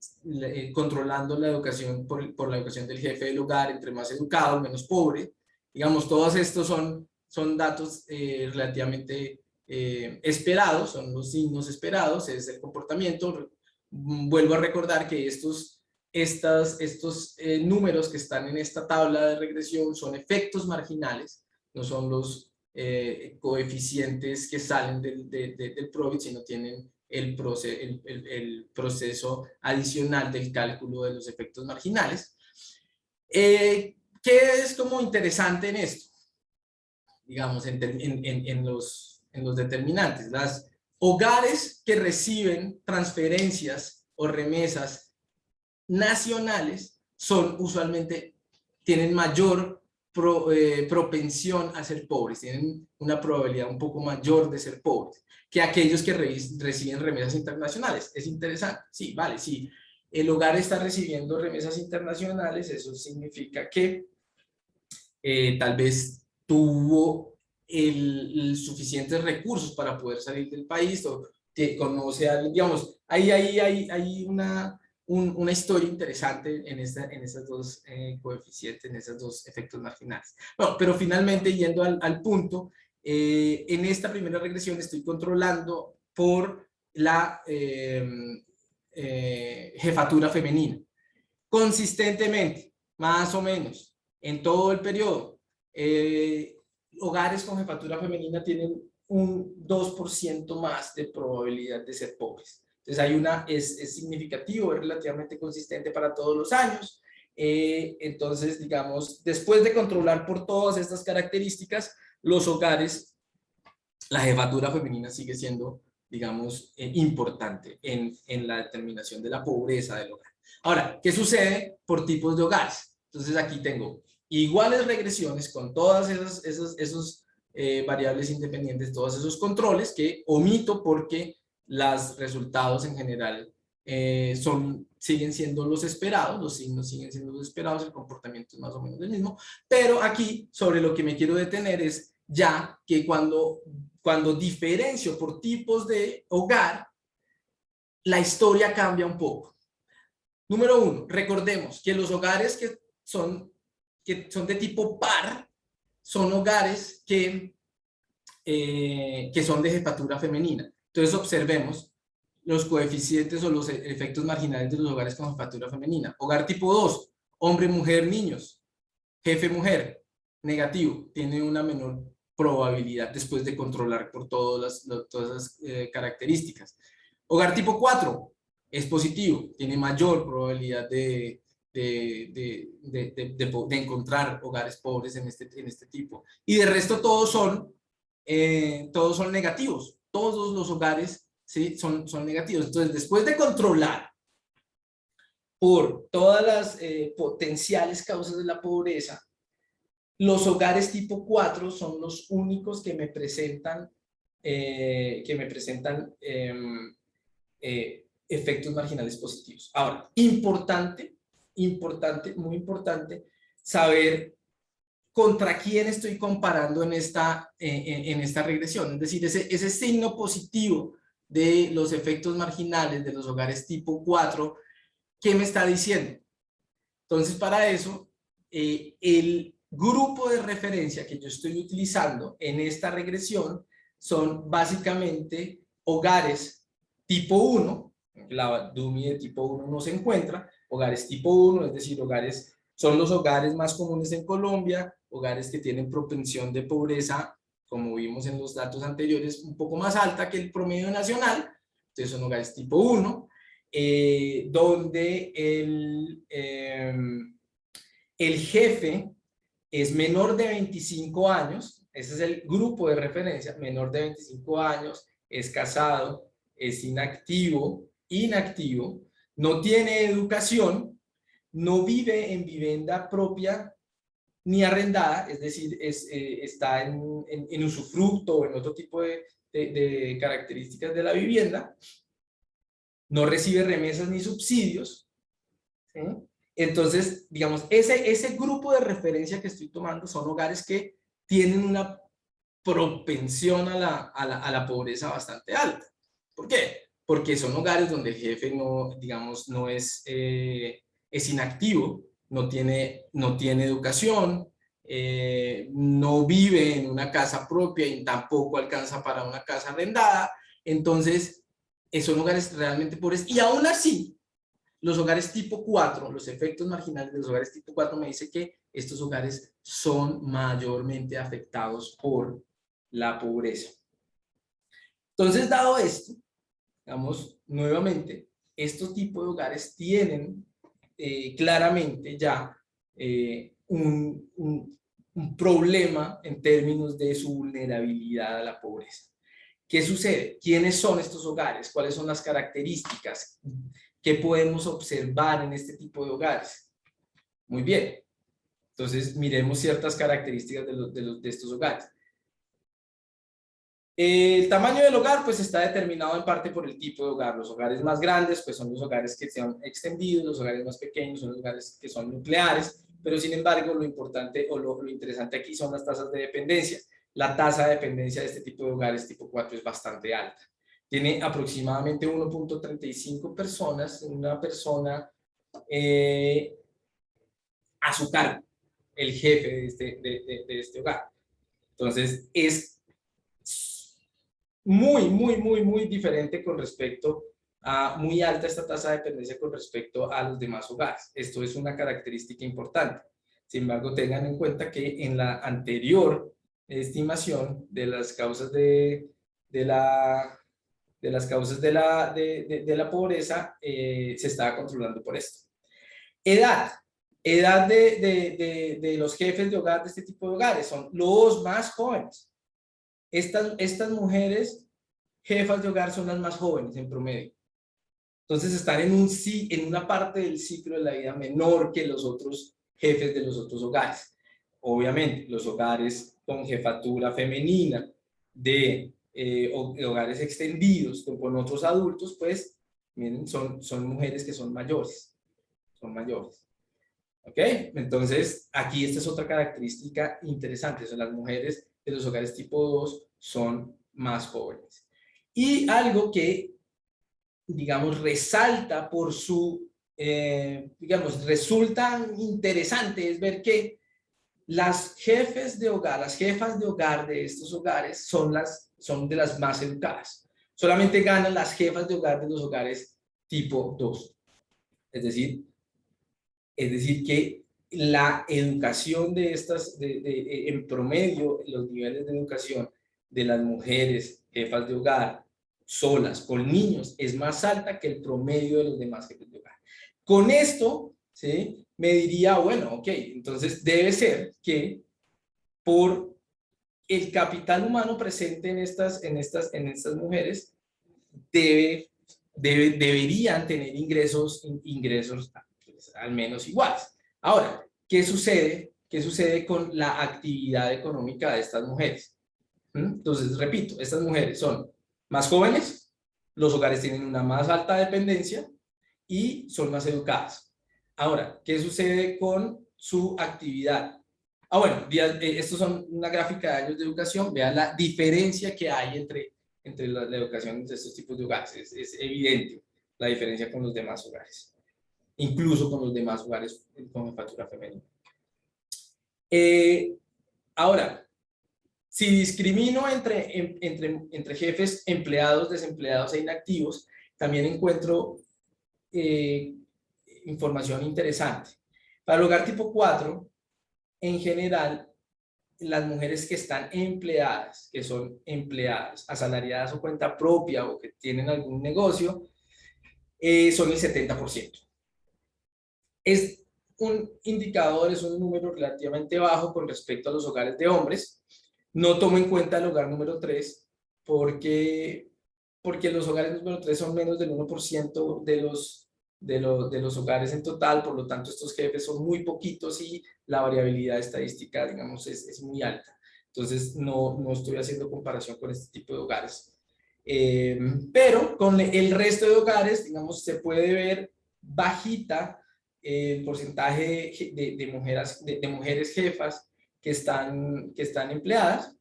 controlando la educación por la educación del jefe del hogar, entre más educado, menos pobre. Digamos, todos estos son datos relativamente esperados, son los signos esperados, es el comportamiento. Vuelvo a recordar que estos números que están en esta tabla de regresión son efectos marginales, no son los coeficientes que salen del PROVIT, sino tienen el proceso adicional del cálculo de los efectos marginales. ¿Qué es como interesante en esto? Digamos, en los determinantes. Los hogares que reciben transferencias o remesas nacionales tienen mayor propensión a ser pobres, tienen una probabilidad un poco mayor de ser pobres que aquellos que reciben remesas internacionales. ¿Es interesante? Sí, vale, sí. El hogar está recibiendo remesas internacionales, eso significa que tal vez tuvo suficientes recursos para poder salir del país, o que conoce a, digamos, hay una historia interesante en esas dos coeficientes, en esos dos efectos marginales. Bueno, pero finalmente, yendo al punto, en esta primera regresión estoy controlando por la jefatura femenina. Consistentemente, más o menos, en todo el periodo, hogares con jefatura femenina tienen un 2% más de probabilidad de ser pobres. Entonces es significativo, es relativamente consistente para todos los años. Entonces, digamos, después de controlar por todas estas características, los hogares, la jefatura femenina sigue siendo, digamos, importante en la determinación de la pobreza del hogar. Ahora, ¿qué sucede por tipos de hogares? Entonces aquí tengo iguales regresiones con todas esos variables independientes, todos esos controles que omito porque los resultados en general siguen siendo los esperados, los signos siguen siendo los esperados, el comportamiento es más o menos el mismo, pero aquí sobre lo que me quiero detener es ya que cuando diferencio por tipos de hogar, la historia cambia un poco. Número 1, recordemos que los hogares que son de tipo par son hogares que son de jefatura femenina. Entonces observemos los coeficientes o los efectos marginales de los hogares con jefatura femenina. Hogar tipo 2, hombre, mujer, niños. Jefe, mujer, negativo. Tiene una menor probabilidad después de controlar por todas esas características. Hogar tipo 4 es positivo. Tiene mayor probabilidad de encontrar hogares pobres en este tipo. Y de resto todos son negativos. Todos los hogares ¿sí? Son negativos. Entonces, después de controlar por todas las potenciales causas de la pobreza, los hogares tipo 4 son los únicos que me presentan, efectos marginales positivos. Ahora, importante, muy importante, saber contra quién estoy comparando en esta regresión. Es decir, ese signo positivo de los efectos marginales de los hogares tipo 4, ¿qué me está diciendo? Entonces, para eso, el grupo de referencia que yo estoy utilizando en esta regresión son básicamente hogares tipo 1, la DUMI de tipo 1 no se encuentra, hogares tipo 1, es decir, son los hogares más comunes en Colombia, hogares que tienen propensión de pobreza, como vimos en los datos anteriores, un poco más alta que el promedio nacional, entonces son hogares tipo 1, donde el jefe es menor de 25 años, ese es el grupo de referencia, menor de 25 años, es casado, es inactivo, no tiene educación, no vive en vivienda propia ni arrendada, es decir, está en usufructo o en otro tipo de características de la vivienda, no recibe remesas ni subsidios, ¿sí? Entonces, digamos, ese grupo de referencia que estoy tomando son hogares que tienen una propensión a la pobreza bastante alta. ¿Por qué? Porque son hogares donde el jefe no, digamos, no es inactivo, no tiene educación, no vive en una casa propia y tampoco alcanza para una casa arrendada. Entonces, son hogares realmente pobres. Y aún así, los hogares tipo 4, los efectos marginales de los hogares tipo 4 me dice que estos hogares son mayormente afectados por la pobreza. Entonces, dado esto, digamos, nuevamente, estos tipos de hogares tienen claramente ya un problema en términos de su vulnerabilidad a la pobreza. ¿Qué sucede? ¿Quiénes son estos hogares? ¿Cuáles son las características? ¿Qué podemos observar en este tipo de hogares? Muy bien. Entonces, miremos ciertas características de estos hogares. El tamaño del hogar pues está determinado en parte por el tipo de hogar. Los hogares más grandes pues son los hogares que son extendidos, los hogares más pequeños son los hogares que son nucleares, pero sin embargo lo importante o lo interesante aquí son las tasas de dependencia. La tasa de dependencia de este tipo de hogares tipo 4 es bastante alta. Tiene aproximadamente 1.35 personas, una persona a su cargo, el jefe de este hogar. Entonces es muy diferente con respecto a, muy alta esta tasa de dependencia con respecto a los demás hogares. Esto es una característica importante. Sin embargo, tengan en cuenta que en la anterior estimación de las causas de la pobreza se estaba controlando por esto. Edad de los jefes de hogar de este tipo de hogares son los más jóvenes. Estas mujeres jefas de hogar son las más jóvenes en promedio. Entonces están en una parte del ciclo de la vida menor que los otros jefes de los otros hogares. Obviamente, los hogares con jefatura femenina de hogares extendidos con otros adultos, pues, miren, son mujeres que son mayores. ¿Ok? Entonces, aquí esta es otra característica interesante. Son las mujeres de los hogares tipo 2 son más jóvenes. Y algo que, digamos, resalta por su, resulta interesante es ver que las jefas de hogar de estos hogares son de las más educadas. Solamente ganan las jefas de hogar de los hogares tipo 2. Es decir que la educación de estas, en promedio, los niveles de educación de las mujeres jefas de hogar solas, con niños, es más alta que el promedio de los demás jefes de hogar. Con esto, ¿sí?, me diría, bueno, ok, entonces debe ser que por el capital humano presente en estas mujeres, deberían tener ingresos pues, al menos iguales. Ahora, ¿qué sucede? ¿Qué sucede con la actividad económica de estas mujeres? Entonces, repito, estas mujeres son más jóvenes, los hogares tienen una más alta dependencia y son más educadas. Ahora, ¿qué sucede con su actividad? Bueno, estos son una gráfica de años de educación. Vean la diferencia que hay entre la educación de estos tipos de hogares. Es evidente la diferencia con los demás hogares, incluso con los demás hogares con jefatura femenina. Ahora, si discrimino entre jefes empleados, desempleados e inactivos, también encuentro información interesante. Para el hogar tipo 4, en general, las mujeres que están empleadas, que son empleadas, asalariadas o cuenta propia o que tienen algún negocio, son el 70%. Es un indicador, es un número relativamente bajo con respecto a los hogares de hombres. No tomo en cuenta el hogar número 3 porque los hogares número 3 son menos del 1% de los hogares en total, por lo tanto estos jefes son muy poquitos y la variabilidad estadística, digamos, es muy alta. Entonces no estoy haciendo comparación con este tipo de hogares. Pero con el resto de hogares, digamos, se puede ver bajita el porcentaje de mujeres jefas que están empleadas,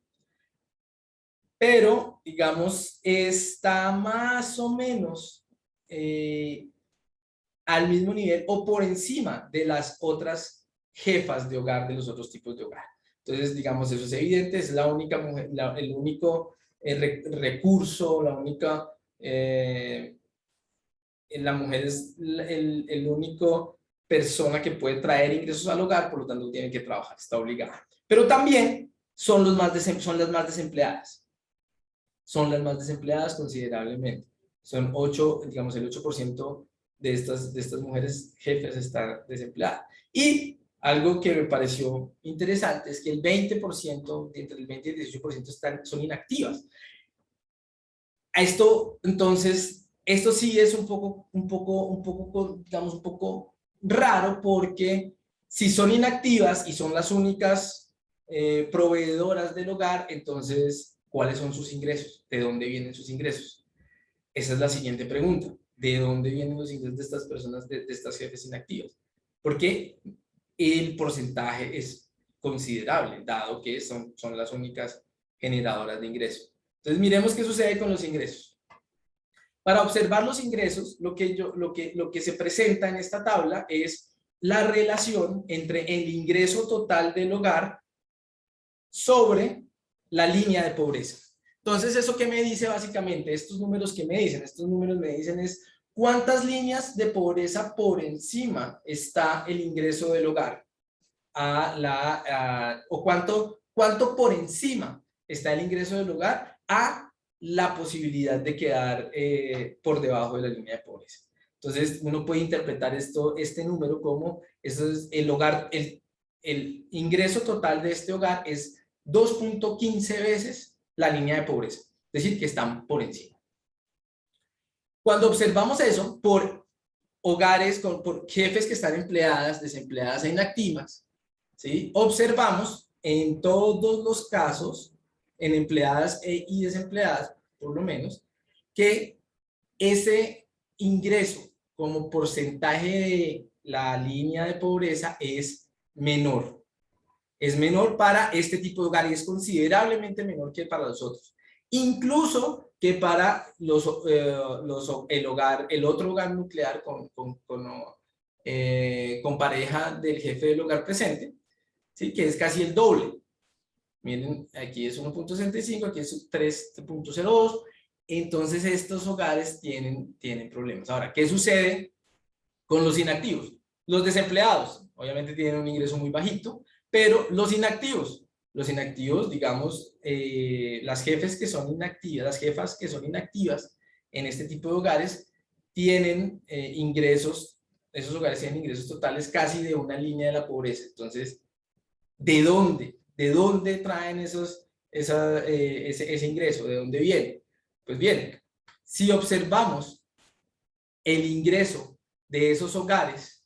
pero, digamos, está más o menos al mismo nivel o por encima de las otras jefas de hogar de los otros tipos de hogar. Entonces, digamos, eso es evidente, es la única mujer, el único recurso, la única, la mujer es el único persona que puede traer ingresos al hogar, por lo tanto tiene que trabajar, está obligada. Pero también son las más desempleadas. Son las más desempleadas considerablemente. Son 8, digamos el 8% de estas mujeres jefes está desempleada. Y algo que me pareció interesante es que el 20%, entre el 20 y el 18% son inactivas. Entonces, esto sí es un poco, digamos, un poco raro porque si son inactivas y son las únicas proveedoras del hogar, entonces, ¿cuáles son sus ingresos? ¿De dónde vienen sus ingresos? Esa es la siguiente pregunta. ¿De dónde vienen los ingresos de estas personas, de estas jefes inactivas? Porque el porcentaje es considerable, dado que son las únicas generadoras de ingresos. Entonces, miremos qué sucede con los ingresos. Para observar los ingresos, lo que se presenta en esta tabla es la relación entre el ingreso total del hogar sobre la línea de pobreza. Entonces, ¿eso qué me dice básicamente? Estos números me dicen es cuántas líneas de pobreza por encima está el ingreso del hogar o cuánto por encima está el ingreso del hogar a la posibilidad de quedar por debajo de la línea de pobreza. Entonces, uno puede interpretar este número como eso es el hogar, el ingreso total de este hogar es 2.15 veces la línea de pobreza, es decir, que están por encima. Cuando observamos eso por hogares, por jefes que están empleadas, desempleadas e inactivas, ¿sí? Observamos en todos los casos, en empleadas y desempleadas, por lo menos, que ese ingreso como porcentaje de la línea de pobreza es menor. Es menor para este tipo de hogar y es considerablemente menor que para los otros. Incluso que para el otro hogar nuclear con pareja del jefe del hogar presente, ¿sí? Que es casi el doble. Miren, aquí es 1.65, aquí es 3.02. Entonces estos hogares tienen problemas. Ahora, ¿qué sucede con los inactivos? Los desempleados, obviamente tienen un ingreso muy bajito, pero los inactivos, digamos, las jefas que son inactivas en este tipo de hogares tienen ingresos, esos hogares tienen ingresos totales casi de una línea de la pobreza. Entonces, ¿de dónde traen ese ingreso? ¿De dónde viene? Pues bien, Si observamos el ingreso de esos hogares,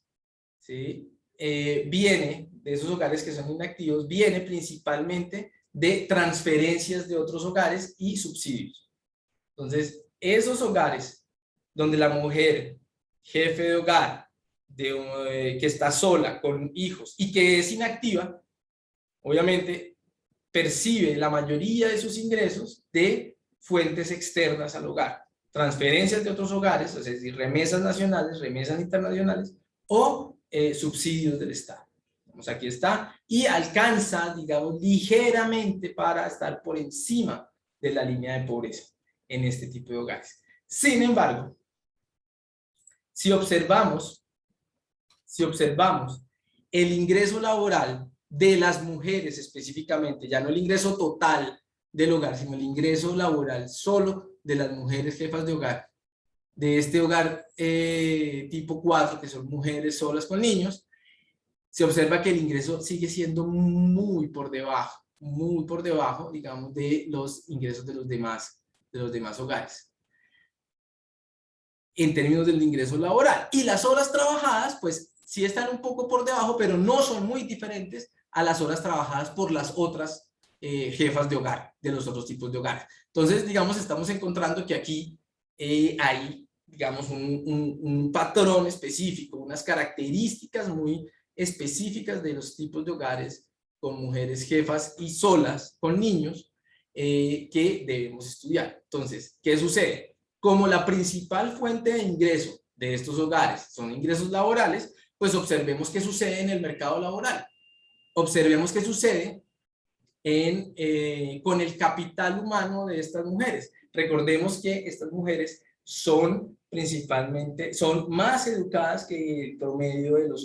¿sí? Viene de esos hogares que son inactivos, viene principalmente de transferencias de otros hogares y subsidios. Entonces, esos hogares donde la mujer, jefe de hogar, que está sola con hijos y que es inactiva, obviamente percibe la mayoría de sus ingresos de fuentes externas al hogar, transferencias de otros hogares, es decir, remesas nacionales, remesas internacionales o subsidios del Estado. Vamos, aquí está, y alcanza, digamos, ligeramente para estar por encima de la línea de pobreza en este tipo de hogares. Sin embargo, si observamos el ingreso laboral de las mujeres específicamente, ya no el ingreso total del hogar, sino el ingreso laboral solo de las mujeres jefas de hogar, de este hogar tipo 4, que son mujeres solas con niños, se observa que el ingreso sigue siendo muy por debajo, digamos, de los ingresos de los demás hogares, en términos del ingreso laboral. Y las horas trabajadas, pues sí están un poco por debajo, pero no son muy diferentes a las horas trabajadas por las otras jefas de hogar, de los otros tipos de hogares. Entonces, digamos, estamos encontrando que aquí hay, digamos, un patrón específico, unas características muy específicas de los tipos de hogares con mujeres jefas y solas con niños que debemos estudiar. Entonces, ¿qué sucede? Como la principal fuente de ingreso de estos hogares son ingresos laborales, pues observemos qué sucede en el mercado laboral. Observemos qué sucede con el capital humano de estas mujeres. Recordemos que estas mujeres son más educadas que el promedio de los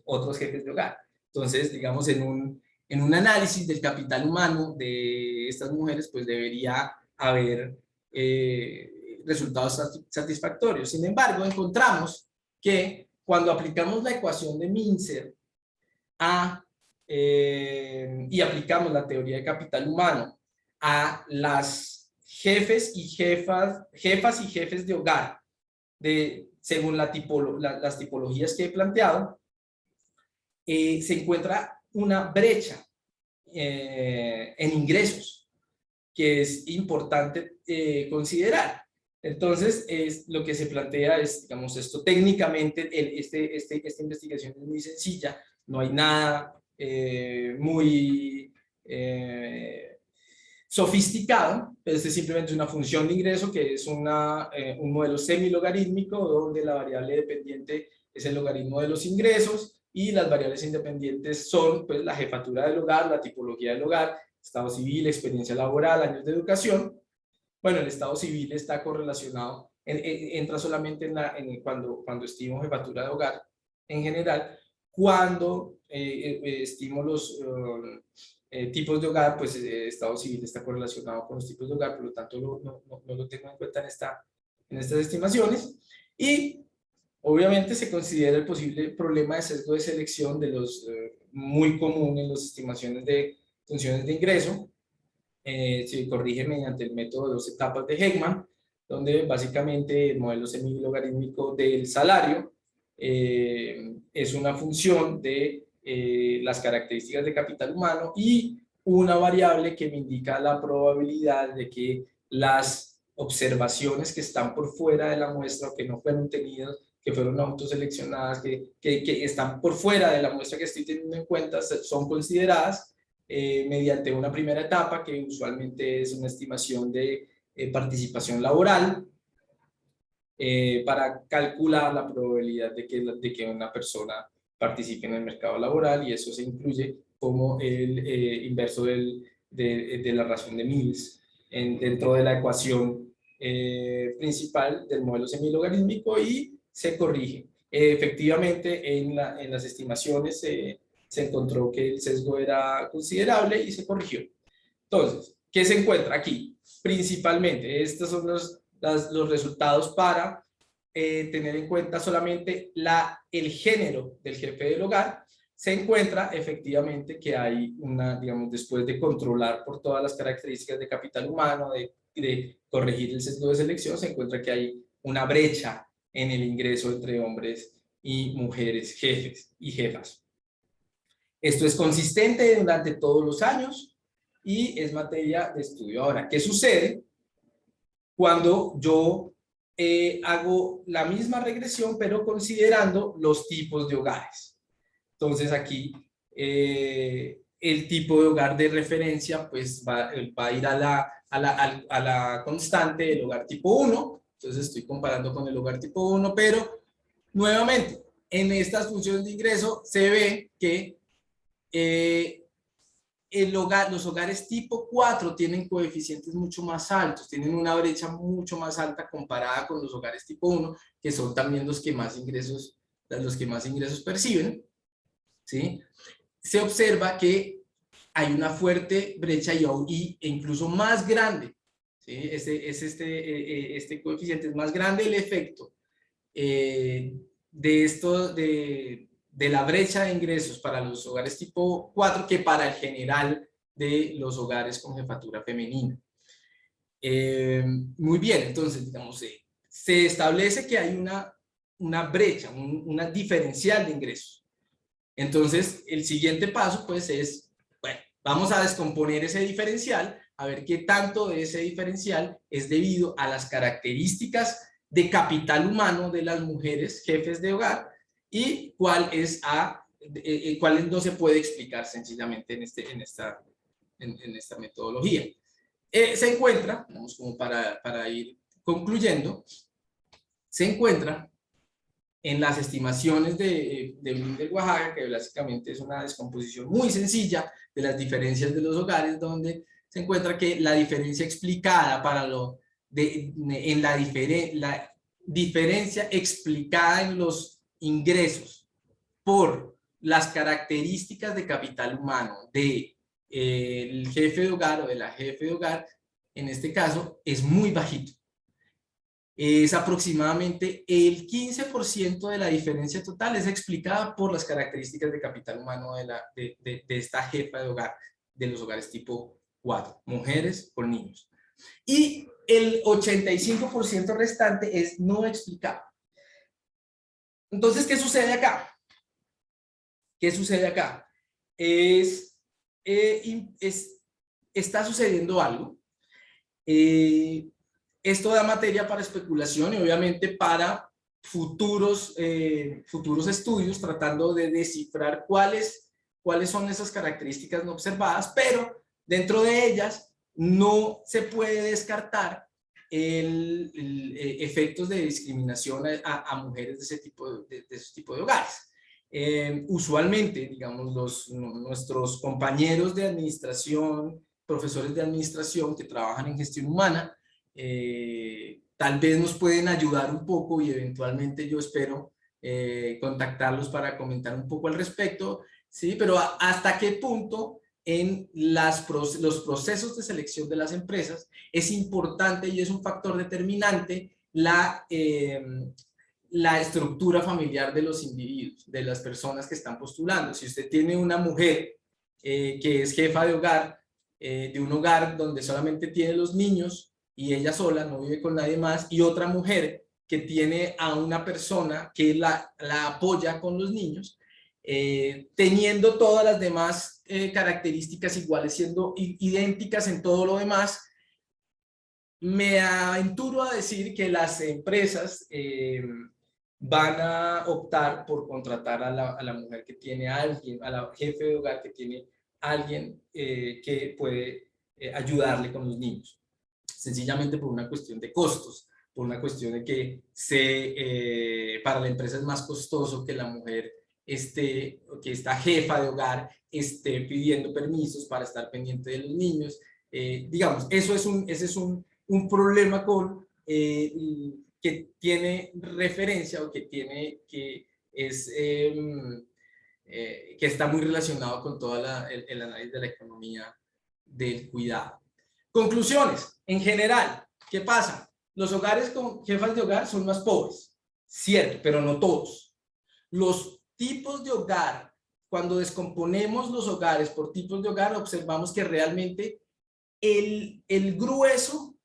otros jefes de hogar. Entonces, digamos, en un análisis del capital humano de estas mujeres, pues debería haber resultados satisfactorios. Sin embargo, encontramos que cuando aplicamos la ecuación de Mincer y aplicamos la teoría de capital humano a las jefas y jefes de hogar, según las tipologías que he planteado, se encuentra una brecha en ingresos que es importante considerar. Entonces, lo que se plantea es, digamos, esto técnicamente, esta investigación es muy sencilla, no hay nada muy sofisticado, este es simplemente una función de ingreso que es un modelo semilogarítmico donde la variable dependiente es el logaritmo de los ingresos y las variables independientes son pues, la jefatura del hogar, la tipología del hogar, estado civil, experiencia laboral, años de educación. Bueno, el estado civil está correlacionado, entra solamente cuando estimo jefatura de hogar en general. Cuando estimo los tipos de hogar, pues estado civil está correlacionado con los tipos de hogar, por lo tanto no lo tengo en cuenta en estas estimaciones. Y obviamente se considera el posible problema de sesgo de selección de los muy común en las estimaciones de funciones de ingreso. Se corrige mediante el método de 2 etapas de Heckman, donde básicamente el modelo semilogarítmico del salario es una función de las características de capital humano y una variable que me indica la probabilidad de que las observaciones que están por fuera de la muestra o que no fueron tenidas, que fueron autoseleccionadas, que están por fuera de la muestra que estoy teniendo en cuenta, son consideradas mediante una primera etapa que usualmente es una estimación de participación laboral para calcular la probabilidad de que una persona participe en el mercado laboral, y eso se incluye como el inverso de la razón de Mills dentro de la ecuación principal del modelo semilogarítmico, y se corrige. Efectivamente, en las estimaciones se encontró que el sesgo era considerable y se corrigió. Entonces, ¿qué se encuentra aquí? Principalmente, estos son los resultados para tener en cuenta solamente el género del jefe del hogar. Se encuentra efectivamente que hay digamos, después de controlar por todas las características de capital humano, de de corregir el sesgo de selección, se encuentra que hay una brecha en el ingreso entre hombres y mujeres jefes y jefas. Esto es consistente durante todos los años y es materia de estudio. Ahora, ¿qué sucede cuando yo hago la misma regresión, pero considerando los tipos de hogares? Entonces aquí el tipo de hogar de referencia pues va a ir a la constante del hogar tipo 1. Entonces estoy comparando con el hogar tipo 1, pero nuevamente en estas funciones de ingreso se ve que los hogares tipo 4 tienen coeficientes mucho más altos, tienen una brecha mucho más alta comparada con los hogares tipo 1, que son también los que más ingresos perciben, ¿sí? Se observa que hay una fuerte brecha e incluso más grande, ¿sí? Este coeficiente es más grande, el efecto de la brecha de ingresos para los hogares tipo 4 que para el general de los hogares con jefatura femenina. Muy bien, entonces, digamos, se establece que hay una brecha, una diferencial de ingresos. Entonces, el siguiente paso, pues, es, bueno, vamos a descomponer ese diferencial, a ver qué tanto de ese diferencial es debido a las características de capital humano de las mujeres jefes de hogar y cuál no se puede explicar sencillamente en esta metodología. Se encuentra, vamos como para ir concluyendo, se encuentra en las estimaciones de Blinder-Oaxaca, que básicamente es una descomposición muy sencilla de las diferencias de los hogares, donde se encuentra que la diferencia explicada la diferencia explicada en los ingresos por las características de capital humano del jefe de hogar o de la jefe de hogar, en este caso, es muy bajito. Es aproximadamente el 15% de la diferencia total es explicada por las características de capital humano de esta jefa de hogar, de los hogares tipo 4, mujeres con niños. Y el 85% restante es no explicado. Entonces, ¿qué sucede acá? ¿Qué sucede acá? Está sucediendo algo. Esto da materia para especulación y obviamente para futuros estudios tratando de descifrar cuáles son esas características no observadas, pero dentro de ellas no se puede descartar efectos de discriminación a mujeres de ese tipo de hogares. Usualmente, digamos, nuestros compañeros de administración, profesores de administración que trabajan en gestión humana, tal vez nos pueden ayudar un poco y eventualmente yo espero contactarlos para comentar un poco al respecto, ¿sí? Pero ¿hasta qué punto en los procesos de selección de las empresas es importante y es un factor determinante la estructura familiar de los individuos, de las personas que están postulando? Si usted tiene una mujer que es jefa de hogar, de un hogar donde solamente tiene los niños y ella sola, no vive con nadie más, y otra mujer que tiene a una persona que la apoya con los niños, teniendo todas las demás características iguales, siendo idénticas en todo lo demás, me aventuro a decir que las empresas van a optar por contratar a la mujer que tiene a alguien, a la jefe de hogar que tiene a alguien que puede ayudarle con los niños. Sencillamente por una cuestión de costos, por una cuestión de que para la empresa es más costoso que la mujer que esta jefa de hogar esté pidiendo permisos para estar pendiente de los niños. Digamos, ese es un problema que tiene referencia o que está muy relacionado con todo el análisis de la economía del cuidado. Conclusiones, en general, ¿qué pasa? Los hogares con jefas de hogar son más pobres, cierto, pero no todos. Los tipos de hogar, cuando descomponemos los hogares por tipos de hogar, observamos que realmente el grueso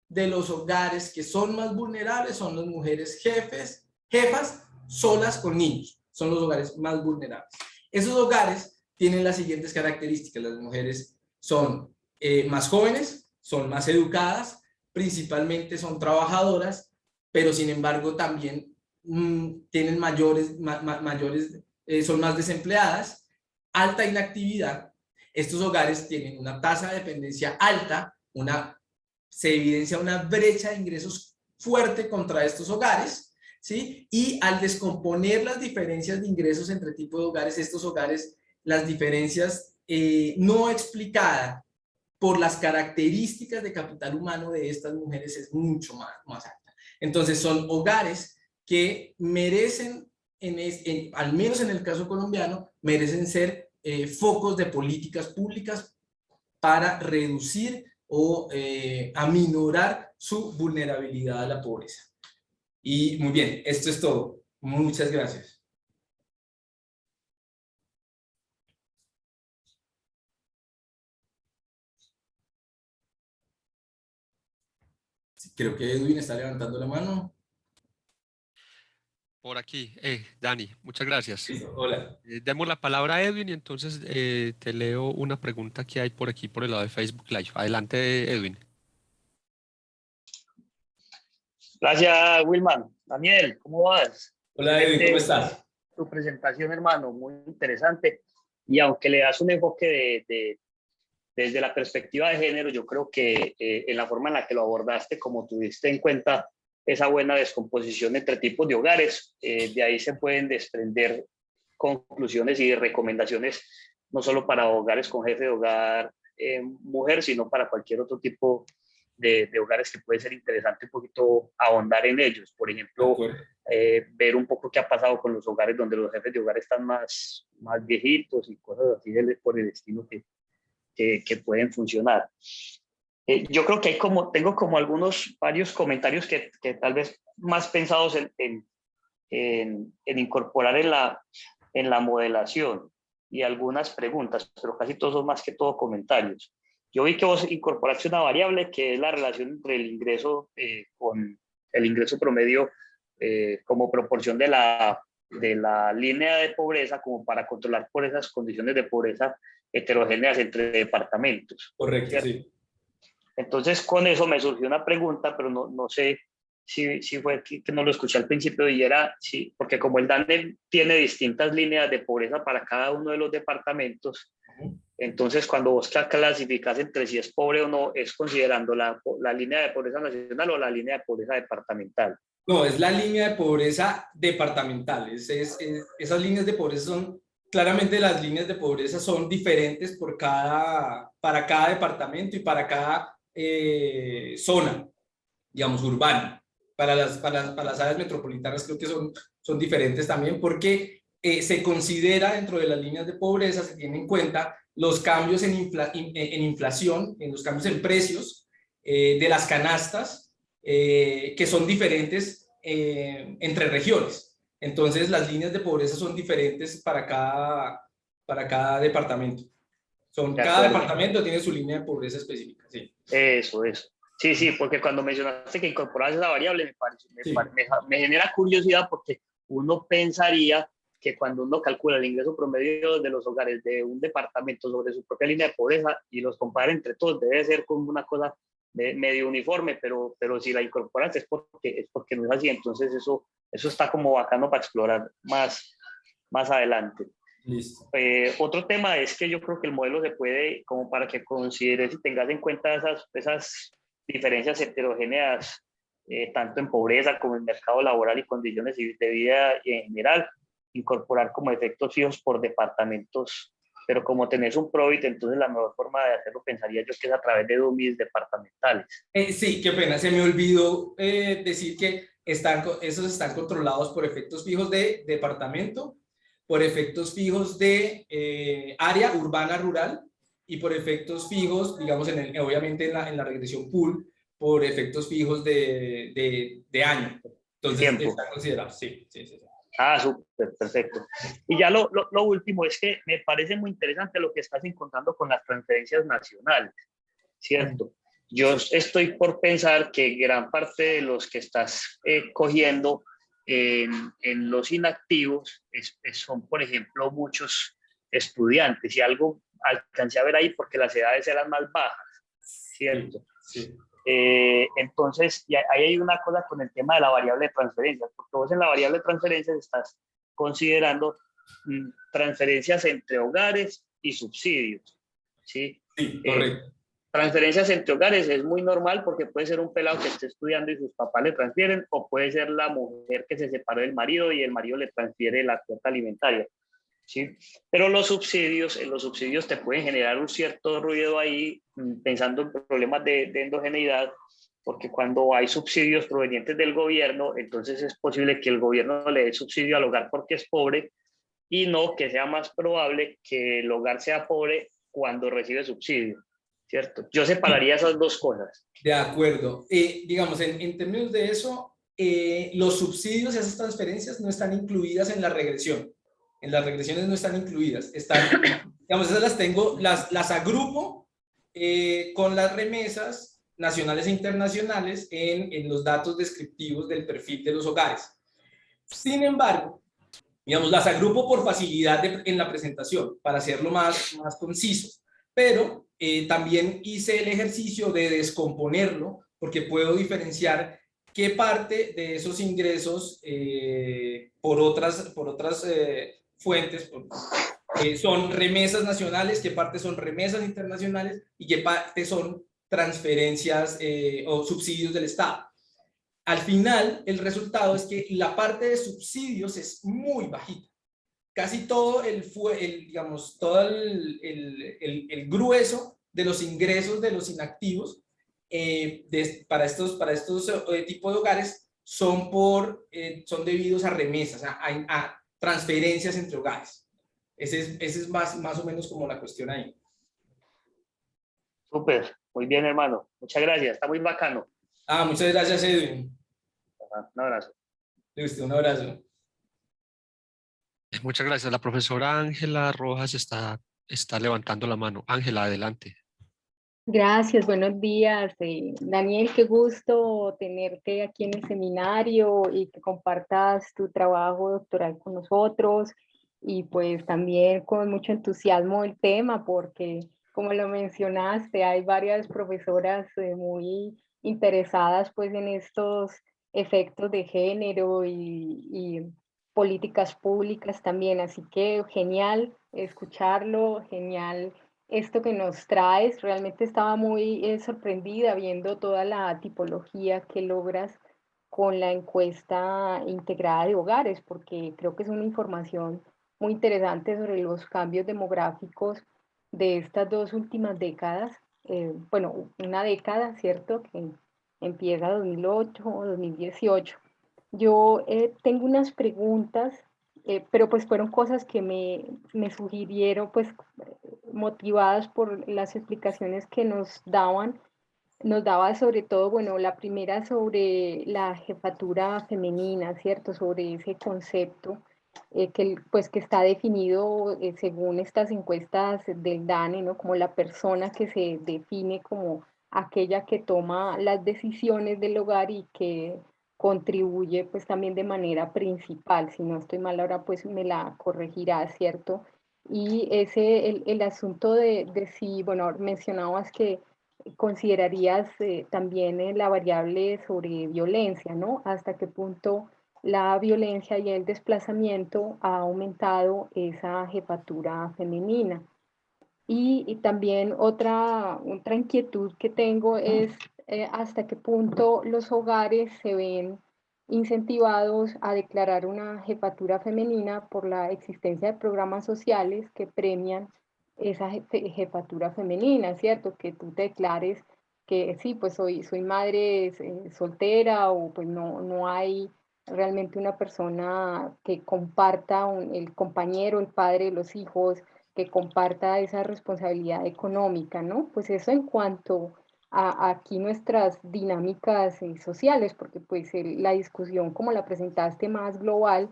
de los hogares que son más vulnerables son las mujeres jefas, solas con niños. Son los hogares más vulnerables. Esos hogares tienen las siguientes características. Las mujeres son más jóvenes, son más educadas, principalmente son trabajadoras, pero sin embargo también tienen son más desempleadas, alta inactividad. Estos hogares tienen una tasa de dependencia alta, se evidencia una brecha de ingresos fuerte contra estos hogares, ¿sí? Y al descomponer las diferencias de ingresos entre tipos de hogares, estos hogares, las diferencias no explicadas por las características de capital humano de estas mujeres es mucho más alta. Entonces son hogares que merecen, al menos en el caso colombiano, merecen ser focos de políticas públicas para reducir o aminorar su vulnerabilidad a la pobreza. Y muy bien, esto es todo. Muchas gracias. Creo que Edwin está levantando la mano. Por aquí, Dani, muchas gracias. Listo, hola. Demos la palabra a Edwin y entonces te leo una pregunta que hay por aquí por el lado de Facebook Live. Adelante, Edwin. Gracias, Wilman. Daniel, ¿cómo vas? Hola, Edwin, ¿cómo estás? Tu presentación, hermano, muy interesante. Y aunque le das un enfoque desde la perspectiva de género, yo creo que en la forma en la que lo abordaste, como tuviste en cuenta esa buena descomposición entre tipos de hogares, de ahí se pueden desprender conclusiones y recomendaciones, no solo para hogares con jefe de hogar mujer, sino para cualquier otro tipo de hogares que puede ser interesante un poquito ahondar en ellos. Por ejemplo, ver un poco qué ha pasado con los hogares donde los jefes de hogar están más viejitos y cosas así por el estilo que pueden funcionar. Yo creo que tengo como varios comentarios que tal vez más pensados en incorporar en la modelación y algunas preguntas, pero casi todos son más que todo comentarios. Yo vi que vos incorporaste una variable que es la relación entre el ingreso con el ingreso promedio como proporción de la línea de pobreza, como para controlar por esas condiciones de pobreza heterogéneas entre departamentos. Correcto, ¿cierto? sí. Entonces, con eso me surgió una pregunta, pero no sé si fue que no lo escuché al principio, y era, sí, porque como el DANE tiene distintas líneas de pobreza para cada uno de los departamentos, entonces cuando vos clasificas entre si es pobre o no, es considerando la línea de pobreza nacional o la línea de pobreza departamental. No, es la línea de pobreza departamental. Esas líneas de pobreza son, claramente las líneas de pobreza son diferentes para cada departamento y para cada zona, digamos, urbana. Para las áreas metropolitanas creo que son diferentes también porque se considera dentro de las líneas de pobreza, se tienen en cuenta los cambios en inflación, en los cambios en precios de las canastas, que son diferentes entre regiones. Entonces, las líneas de pobreza son diferentes para cada departamento. Cada departamento tiene su línea de pobreza específica. Sí. Eso. Sí, porque cuando mencionaste que incorporabas esa variable, me genera curiosidad, porque uno pensaría que cuando uno calcula el ingreso promedio de los hogares de un departamento sobre su propia línea de pobreza y los compara entre todos, debe ser como una cosa medio uniforme, pero si la incorporas es porque no es así. Entonces eso está como bacano para explorar más adelante. Listo. Otro tema es que yo creo que el modelo se puede, como para que consideres y tengas en cuenta esas diferencias heterogéneas, tanto en pobreza como en mercado laboral y condiciones de vida en general, incorporar como efectos fijos por departamentos, pero como tenés un PROVIT, entonces la mejor forma de hacerlo pensaría yo que es a través de dummies departamentales. Sí, qué pena, se me olvidó decir que esos están controlados por efectos fijos de departamento, por efectos fijos de área urbana rural y por efectos fijos, digamos, obviamente en la regresión pool, por efectos fijos de año. Entonces, están considerados, sí. Ah, súper, perfecto. Y ya lo último es que me parece muy interesante lo que estás encontrando con las transferencias nacionales, ¿cierto? Yo estoy por pensar que gran parte de los que estás cogiendo en los inactivos son, por ejemplo, muchos estudiantes, y algo alcancé a ver ahí porque las edades eran más bajas, ¿cierto? Sí. Entonces, y ahí hay una cosa con el tema de la variable de transferencias, porque vos en la variable de transferencias estás considerando transferencias entre hogares y subsidios, ¿sí? Sí, correcto. Transferencias entre hogares es muy normal porque puede ser un pelado que esté estudiando y sus papás le transfieren, o puede ser la mujer que se separó del marido y el marido le transfiere la cuota alimentaria, ¿sí? Pero en los subsidios te pueden generar un cierto ruido ahí, pensando en problemas de endogeneidad, porque cuando hay subsidios provenientes del gobierno, entonces es posible que el gobierno le dé subsidio al hogar porque es pobre, y no que sea más probable que el hogar sea pobre cuando recibe subsidio, ¿cierto? Yo separaría esas dos cosas. De acuerdo. Digamos, en términos de eso, los subsidios y esas transferencias no están incluidas en la regresión. En las regresiones no están incluidas. Están, digamos, esas las tengo, las agrupo con las remesas nacionales e internacionales en los datos descriptivos del perfil de los hogares. Sin embargo, digamos, las agrupo por facilidad en la presentación, para hacerlo más conciso. Pero también hice el ejercicio de descomponerlo, porque puedo diferenciar qué parte de esos ingresos por otras fuentes son remesas nacionales, qué parte son remesas internacionales y qué parte son transferencias o subsidios del Estado. Al final, el resultado es que la parte de subsidios es muy bajita. Casi todo digamos, todo el grueso de los ingresos de los inactivos para estos tipos de hogares son debidos a remesas, a transferencias entre hogares. Ese es más o menos como la cuestión ahí. Súper, muy bien, hermano. Muchas gracias, está muy bacano. Muchas gracias, Edwin. Un abrazo. Listo, un abrazo. Muchas gracias. La profesora Ángela Rojas está levantando la mano. Ángela, adelante. Gracias, buenos días. Daniel, qué gusto tenerte aquí en el seminario y que compartas tu trabajo doctoral con nosotros, y pues también con mucho entusiasmo el tema, porque como lo mencionaste, hay varias profesoras muy interesadas pues en estos efectos de género y políticas públicas también, así que genial escucharlo, genial esto que nos traes. Realmente estaba muy sorprendida viendo toda la tipología que logras con la encuesta integrada de hogares, porque creo que es una información muy interesante sobre los cambios demográficos de estas dos últimas décadas. Bueno, una década, ¿cierto? Que empieza 2008 o 2018. Yo tengo unas preguntas, pero pues fueron cosas que me sugirieron, pues motivadas por las explicaciones que nos daba sobre todo, bueno, la primera sobre la jefatura femenina, ¿cierto? Sobre ese concepto pues, que está definido según estas encuestas del DANE, ¿no? Como la persona que se define como aquella que toma las decisiones del hogar y que contribuye pues también de manera principal. Si no estoy mal ahora pues me la corregirá, ¿cierto? Y el asunto de si, bueno, mencionabas que considerarías también la variable sobre violencia, ¿no? ¿Hasta qué punto la violencia y el desplazamiento ha aumentado esa jefatura femenina? Y también otra inquietud que tengo es hasta qué punto los hogares se ven incentivados a declarar una jefatura femenina por la existencia de programas sociales que premian esa jefatura femenina, ¿cierto? Que tú te declares que sí, pues soy madre soltera, o pues no hay realmente una persona que comparta el compañero, el padre de los hijos, que comparta esa responsabilidad económica, ¿no? Pues eso en cuanto a aquí nuestras dinámicas sociales, porque pues la discusión como la presentaste más global,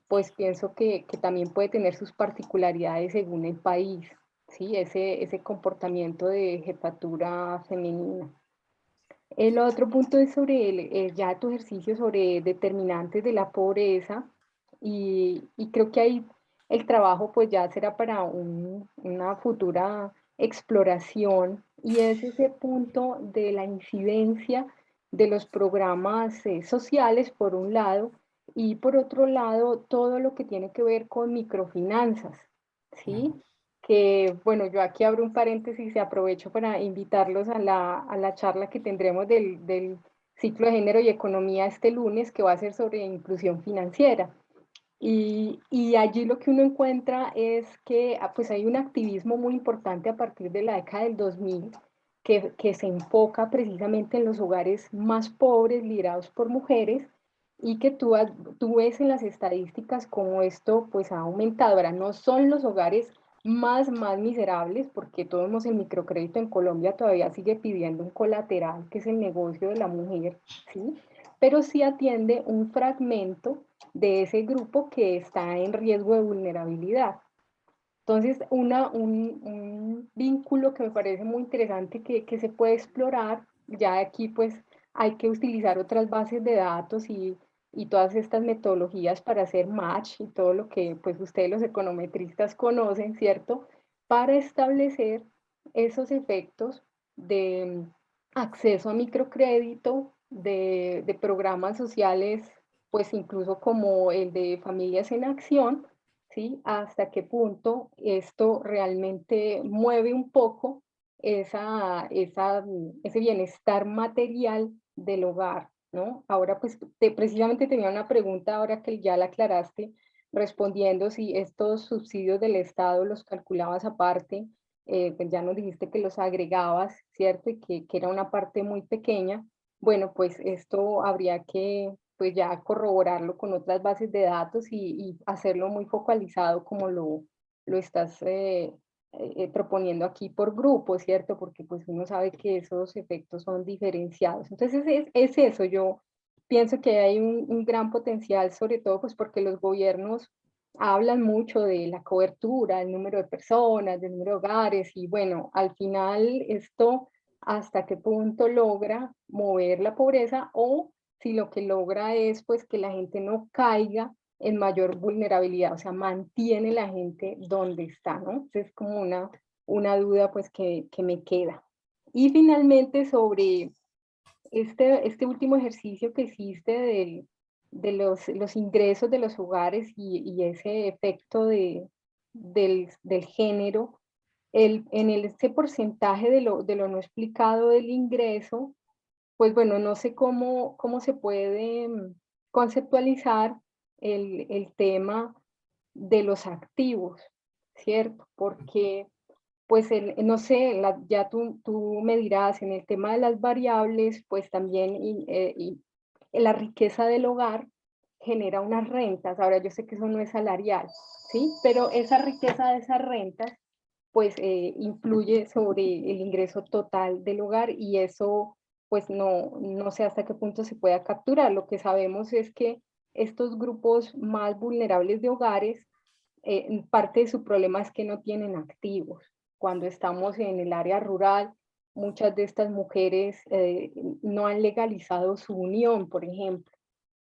pues pienso que también puede tener sus particularidades según el país, ¿sí? Ese comportamiento de jefatura femenina. El otro punto es sobre ya tu ejercicio sobre determinantes de la pobreza y creo que ahí el trabajo pues ya será para una futura exploración y es ese punto de la incidencia de los programas sociales por un lado y por otro lado todo lo que tiene que ver con microfinanzas, ¿sí? Que, bueno, yo aquí abro un paréntesis y aprovecho para invitarlos a la charla que tendremos del ciclo de género y economía este lunes, que va a ser sobre inclusión financiera. Y allí lo que uno encuentra es que pues hay un activismo muy importante a partir de la década del 2000 que se enfoca precisamente en los hogares más pobres liderados por mujeres y que tú ves en las estadísticas cómo esto pues ha aumentado. Ahora, no son los hogares más miserables, porque todos el microcrédito en Colombia todavía sigue pidiendo un colateral, que es el negocio de la mujer, ¿sí? Pero sí atiende un fragmento de ese grupo que está en riesgo de vulnerabilidad. Entonces, un vínculo que me parece muy interesante que se puede explorar, ya aquí pues hay que utilizar otras bases de datos y todas estas metodologías para hacer match y todo lo que pues ustedes los econometristas conocen, ¿cierto? Para establecer esos efectos de acceso a microcrédito, de programas sociales, pues incluso como el de Familias en Acción, ¿sí? Hasta qué punto esto realmente mueve un poco ese bienestar material del hogar, ¿no? Ahora, pues, precisamente tenía una pregunta, ahora que ya la aclaraste, respondiendo si estos subsidios del Estado los calculabas aparte, pues ya nos dijiste que los agregabas, ¿cierto? Y que era una parte muy pequeña. Bueno, pues esto habría que pues ya corroborarlo con otras bases de datos y hacerlo muy focalizado como lo estás proponiendo aquí por grupo, ¿cierto? Porque pues uno sabe que esos efectos son diferenciados. Entonces es eso, yo pienso que hay un gran potencial, sobre todo pues porque los gobiernos hablan mucho de la cobertura, el número de personas, del número de hogares y bueno, al final esto hasta qué punto logra mover la pobreza o si lo que logra es pues que la gente no caiga en mayor vulnerabilidad, o sea, mantiene la gente donde está, ¿no? Entonces es como una duda pues que me queda. Y finalmente sobre este último ejercicio que hiciste de los ingresos de los hogares y ese efecto del género, ese porcentaje de lo no explicado del ingreso, pues bueno, no sé cómo se puede conceptualizar el tema de los activos, ¿cierto? Porque, pues, no sé, ya tú me dirás, en el tema de las variables, pues también y la riqueza del hogar genera unas rentas. Ahora, yo sé que eso no es salarial, ¿sí? Pero esa riqueza de esas rentas, pues, influye sobre el ingreso total del hogar y eso pues no sé hasta qué punto se pueda capturar. Lo que sabemos es que estos grupos más vulnerables de hogares, parte de su problema es que no tienen activos. Cuando estamos en el área rural, muchas de estas mujeres no han legalizado su unión, por ejemplo,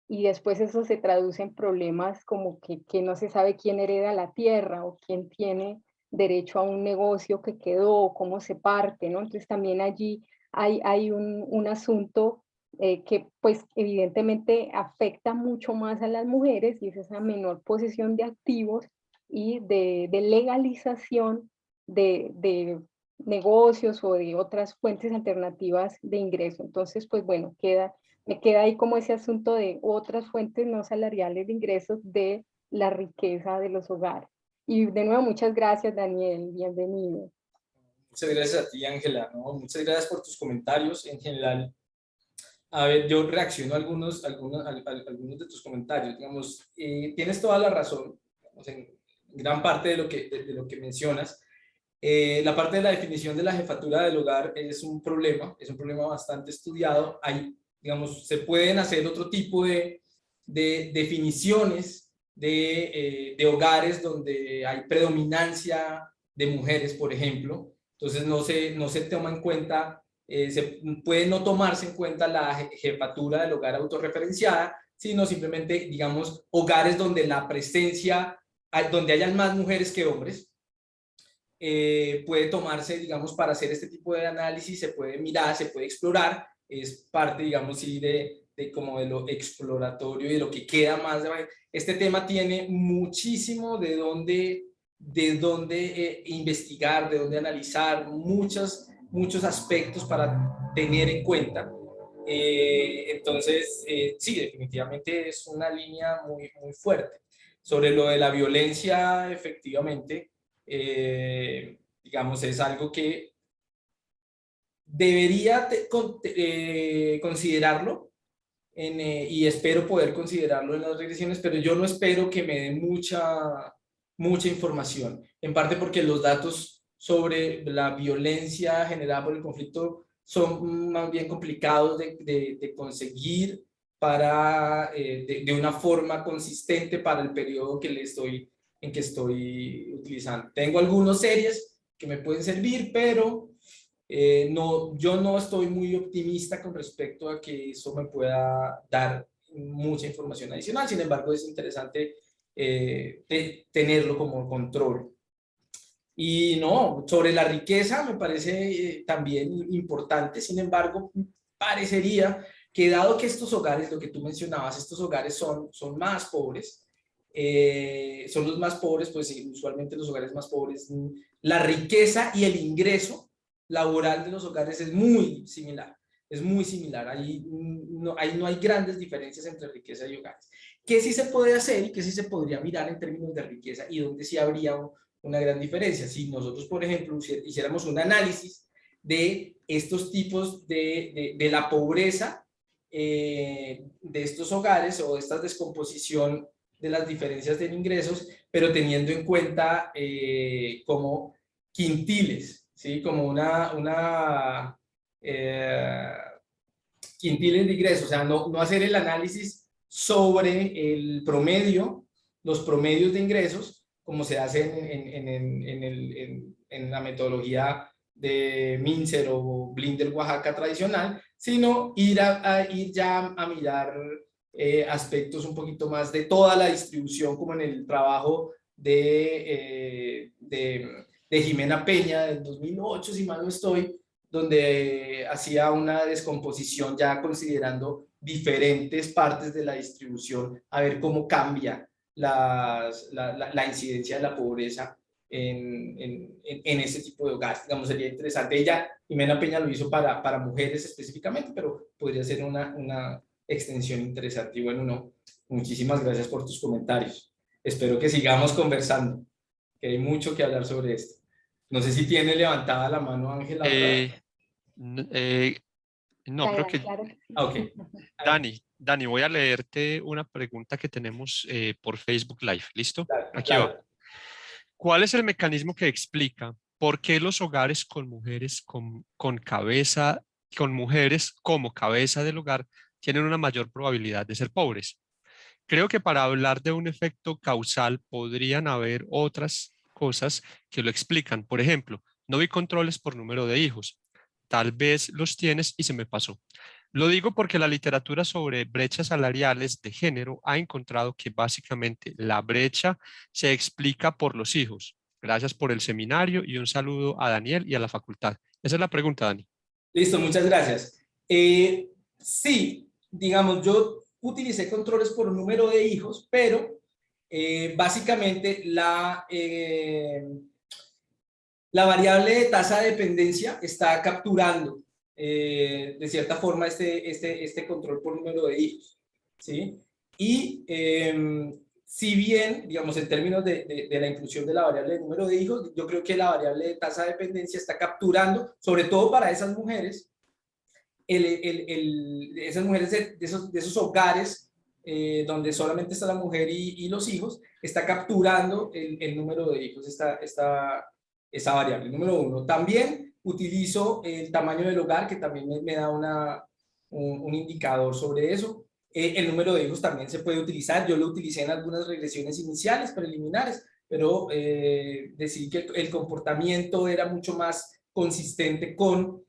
y después eso se traduce en problemas como que no se sabe quién hereda la tierra o quién tiene derecho a un negocio que quedó, cómo se parte, ¿no? Entonces también allí hay un asunto que pues evidentemente afecta mucho más a las mujeres y es esa menor posesión de activos y de legalización de negocios o de otras fuentes alternativas de ingreso. Entonces, pues bueno, me queda ahí como ese asunto de otras fuentes no salariales de ingresos de la riqueza de los hogares. Y de nuevo, muchas gracias, Daniel. Bienvenido. Muchas gracias a ti, Ángela, ¿no? Muchas gracias por tus comentarios en general. A ver, yo reacciono a algunos de tus comentarios. Digamos, tienes toda la razón, digamos, en gran parte de lo que mencionas. La parte de la definición de la jefatura del hogar es un problema bastante estudiado. Hay, digamos, se pueden hacer otro tipo de definiciones de hogares donde hay predominancia de mujeres, por ejemplo. Entonces no se toma en cuenta puede no tomarse en cuenta la jefatura del hogar autorreferenciada, sino simplemente, digamos, hogares donde la presencia, donde hayan más mujeres que hombres, puede tomarse, digamos, para hacer este tipo de análisis, se puede mirar, se puede explorar, es parte, digamos, sí, como de lo exploratorio y de lo que queda más. Este tema tiene muchísimo de dónde investigar, de dónde analizar, muchos aspectos para tener en cuenta. Entonces, sí, definitivamente es una línea muy, muy fuerte. Sobre lo de la violencia, efectivamente, digamos, es algo que debería considerarlo y espero poder considerarlo en las regresiones, pero yo no espero que me dé mucha información, en parte porque los datos sobre la violencia generada por el conflicto son más bien complicados de conseguir de una forma consistente para el periodo en que estoy utilizando. Tengo algunas series que me pueden servir, pero yo no estoy muy optimista con respecto a que eso me pueda dar mucha información adicional. Sin embargo, es interesante tenerlo como control. Y no, sobre la riqueza me parece también importante. Sin embargo, parecería que dado que estos hogares, lo que tú mencionabas, estos hogares son más pobres, son los más pobres, pues usualmente los hogares más pobres, la riqueza y el ingreso laboral de los hogares es muy similar. Es muy similar. Ahí no hay grandes diferencias entre riqueza y hogares. ¿Qué sí se puede hacer y qué sí se podría mirar en términos de riqueza y dónde sí habría una gran diferencia? Si nosotros, por ejemplo, hiciéramos un análisis de estos tipos de la pobreza de estos hogares o de esta descomposición de las diferencias de ingresos, pero teniendo en cuenta como quintiles, ¿sí? Como quintiles de ingresos, o sea, no hacer el análisis sobre el promedio, los promedios de ingresos, como se hace en la metodología de Mincer o Blinder Oaxaca tradicional, sino ir ya a mirar aspectos un poquito más de toda la distribución, como en el trabajo de Jimena Peña del 2008, si mal no estoy, donde hacía una descomposición ya considerando diferentes partes de la distribución, a ver cómo cambia la incidencia de la pobreza en ese tipo de hogares. Digamos, sería interesante. Ella, Jimena Peña, lo hizo para mujeres específicamente, pero podría ser una extensión interesante. Y bueno, no, muchísimas gracias por tus comentarios. Espero que sigamos conversando, que hay mucho que hablar sobre esto. No sé si tiene levantada la mano Ángela. No, creo que... Claro que sí. Okay. Dani, voy a leerte una pregunta que tenemos por Facebook Live. ¿Listo? Claro, Aquí va. ¿Cuál es el mecanismo que explica por qué los hogares con mujeres con mujeres como cabeza del hogar tienen una mayor probabilidad de ser pobres? Creo que para hablar de un efecto causal podrían haber otras cosas que lo explican. Por ejemplo, no vi controles por número de hijos. Tal vez los tienes y se me pasó. Lo digo porque la literatura sobre brechas salariales de género ha encontrado que básicamente la brecha se explica por los hijos. Gracias por el seminario y un saludo a Daniel y a la facultad. Esa es la pregunta, Dani. Listo, muchas gracias. Sí, digamos, yo utilicé controles por número de hijos, pero básicamente la variable de tasa de dependencia está capturando de cierta forma este control por número de hijos, ¿sí? Y si bien, digamos, en términos de la inclusión de la variable de número de hijos, yo creo que la variable de tasa de dependencia está capturando, sobre todo para esas mujeres, esas mujeres de esos hogares donde solamente está la mujer y los hijos, está capturando el número de hijos, esa variable, número uno. También utilizo el tamaño del hogar, que también me da un indicador sobre eso. El número de hijos también se puede utilizar. Yo lo utilicé en algunas regresiones iniciales, preliminares, pero decidí que el comportamiento era mucho más consistente con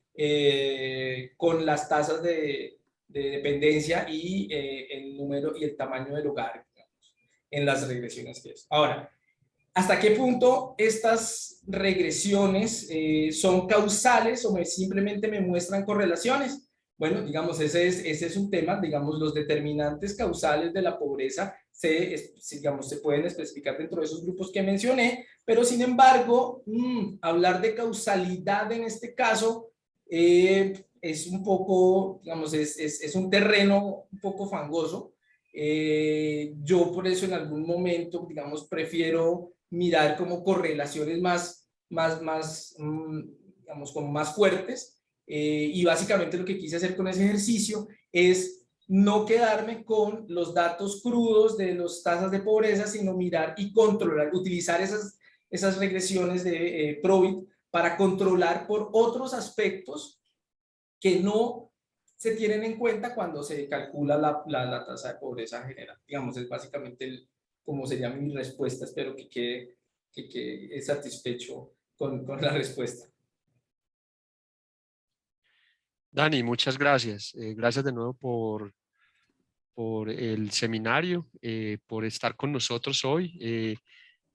con las tasas de dependencia y el número y el tamaño del hogar, digamos, en las regresiones que es. Ahora, ¿hasta qué punto estas regresiones son causales o simplemente me muestran correlaciones? Bueno, digamos, ese es un tema, digamos, los determinantes causales de la pobreza digamos, se pueden especificar dentro de esos grupos que mencioné, pero sin embargo, hablar de causalidad en este caso es un poco, digamos, es un terreno un poco fangoso. Yo por eso en algún momento, digamos, prefiero mirar como correlaciones digamos, como más fuertes. Y básicamente lo que quise hacer con ese ejercicio es no quedarme con los datos crudos de las tasas de pobreza, sino mirar y controlar, utilizar esas regresiones de Probit para controlar por otros aspectos que no se tienen en cuenta cuando se calcula la tasa de pobreza general. Digamos, es básicamente como sería mi respuesta. Espero que quede satisfecho con la respuesta. Dani, muchas gracias. Gracias de nuevo por el seminario, por estar con nosotros hoy.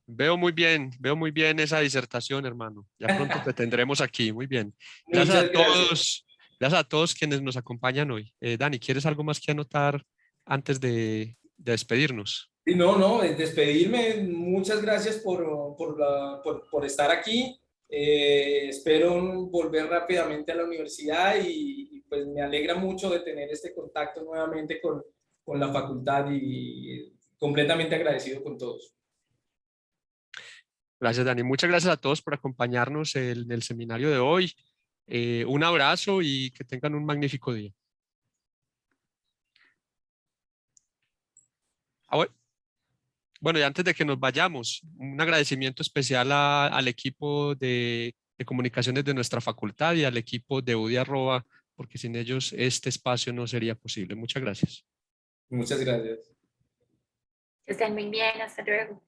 Veo muy bien esa disertación, hermano. Ya pronto te tendremos aquí. Muy bien. Muchas gracias. Gracias a todos quienes nos acompañan hoy. Dani, ¿quieres algo más que anotar antes de despedirnos? Y no, despedirme. Muchas gracias por estar aquí. Espero volver rápidamente a la universidad y pues me alegra mucho de tener este contacto nuevamente con la facultad y completamente agradecido con todos. Gracias, Dani. Muchas gracias a todos por acompañarnos en el seminario de hoy. Un abrazo y que tengan un magnífico día. Bueno, y antes de que nos vayamos, un agradecimiento especial al equipo de comunicaciones de nuestra facultad y al equipo de UDI Arroba, porque sin ellos este espacio no sería posible. Muchas gracias. Muchas gracias. Que estén muy bien, hasta luego.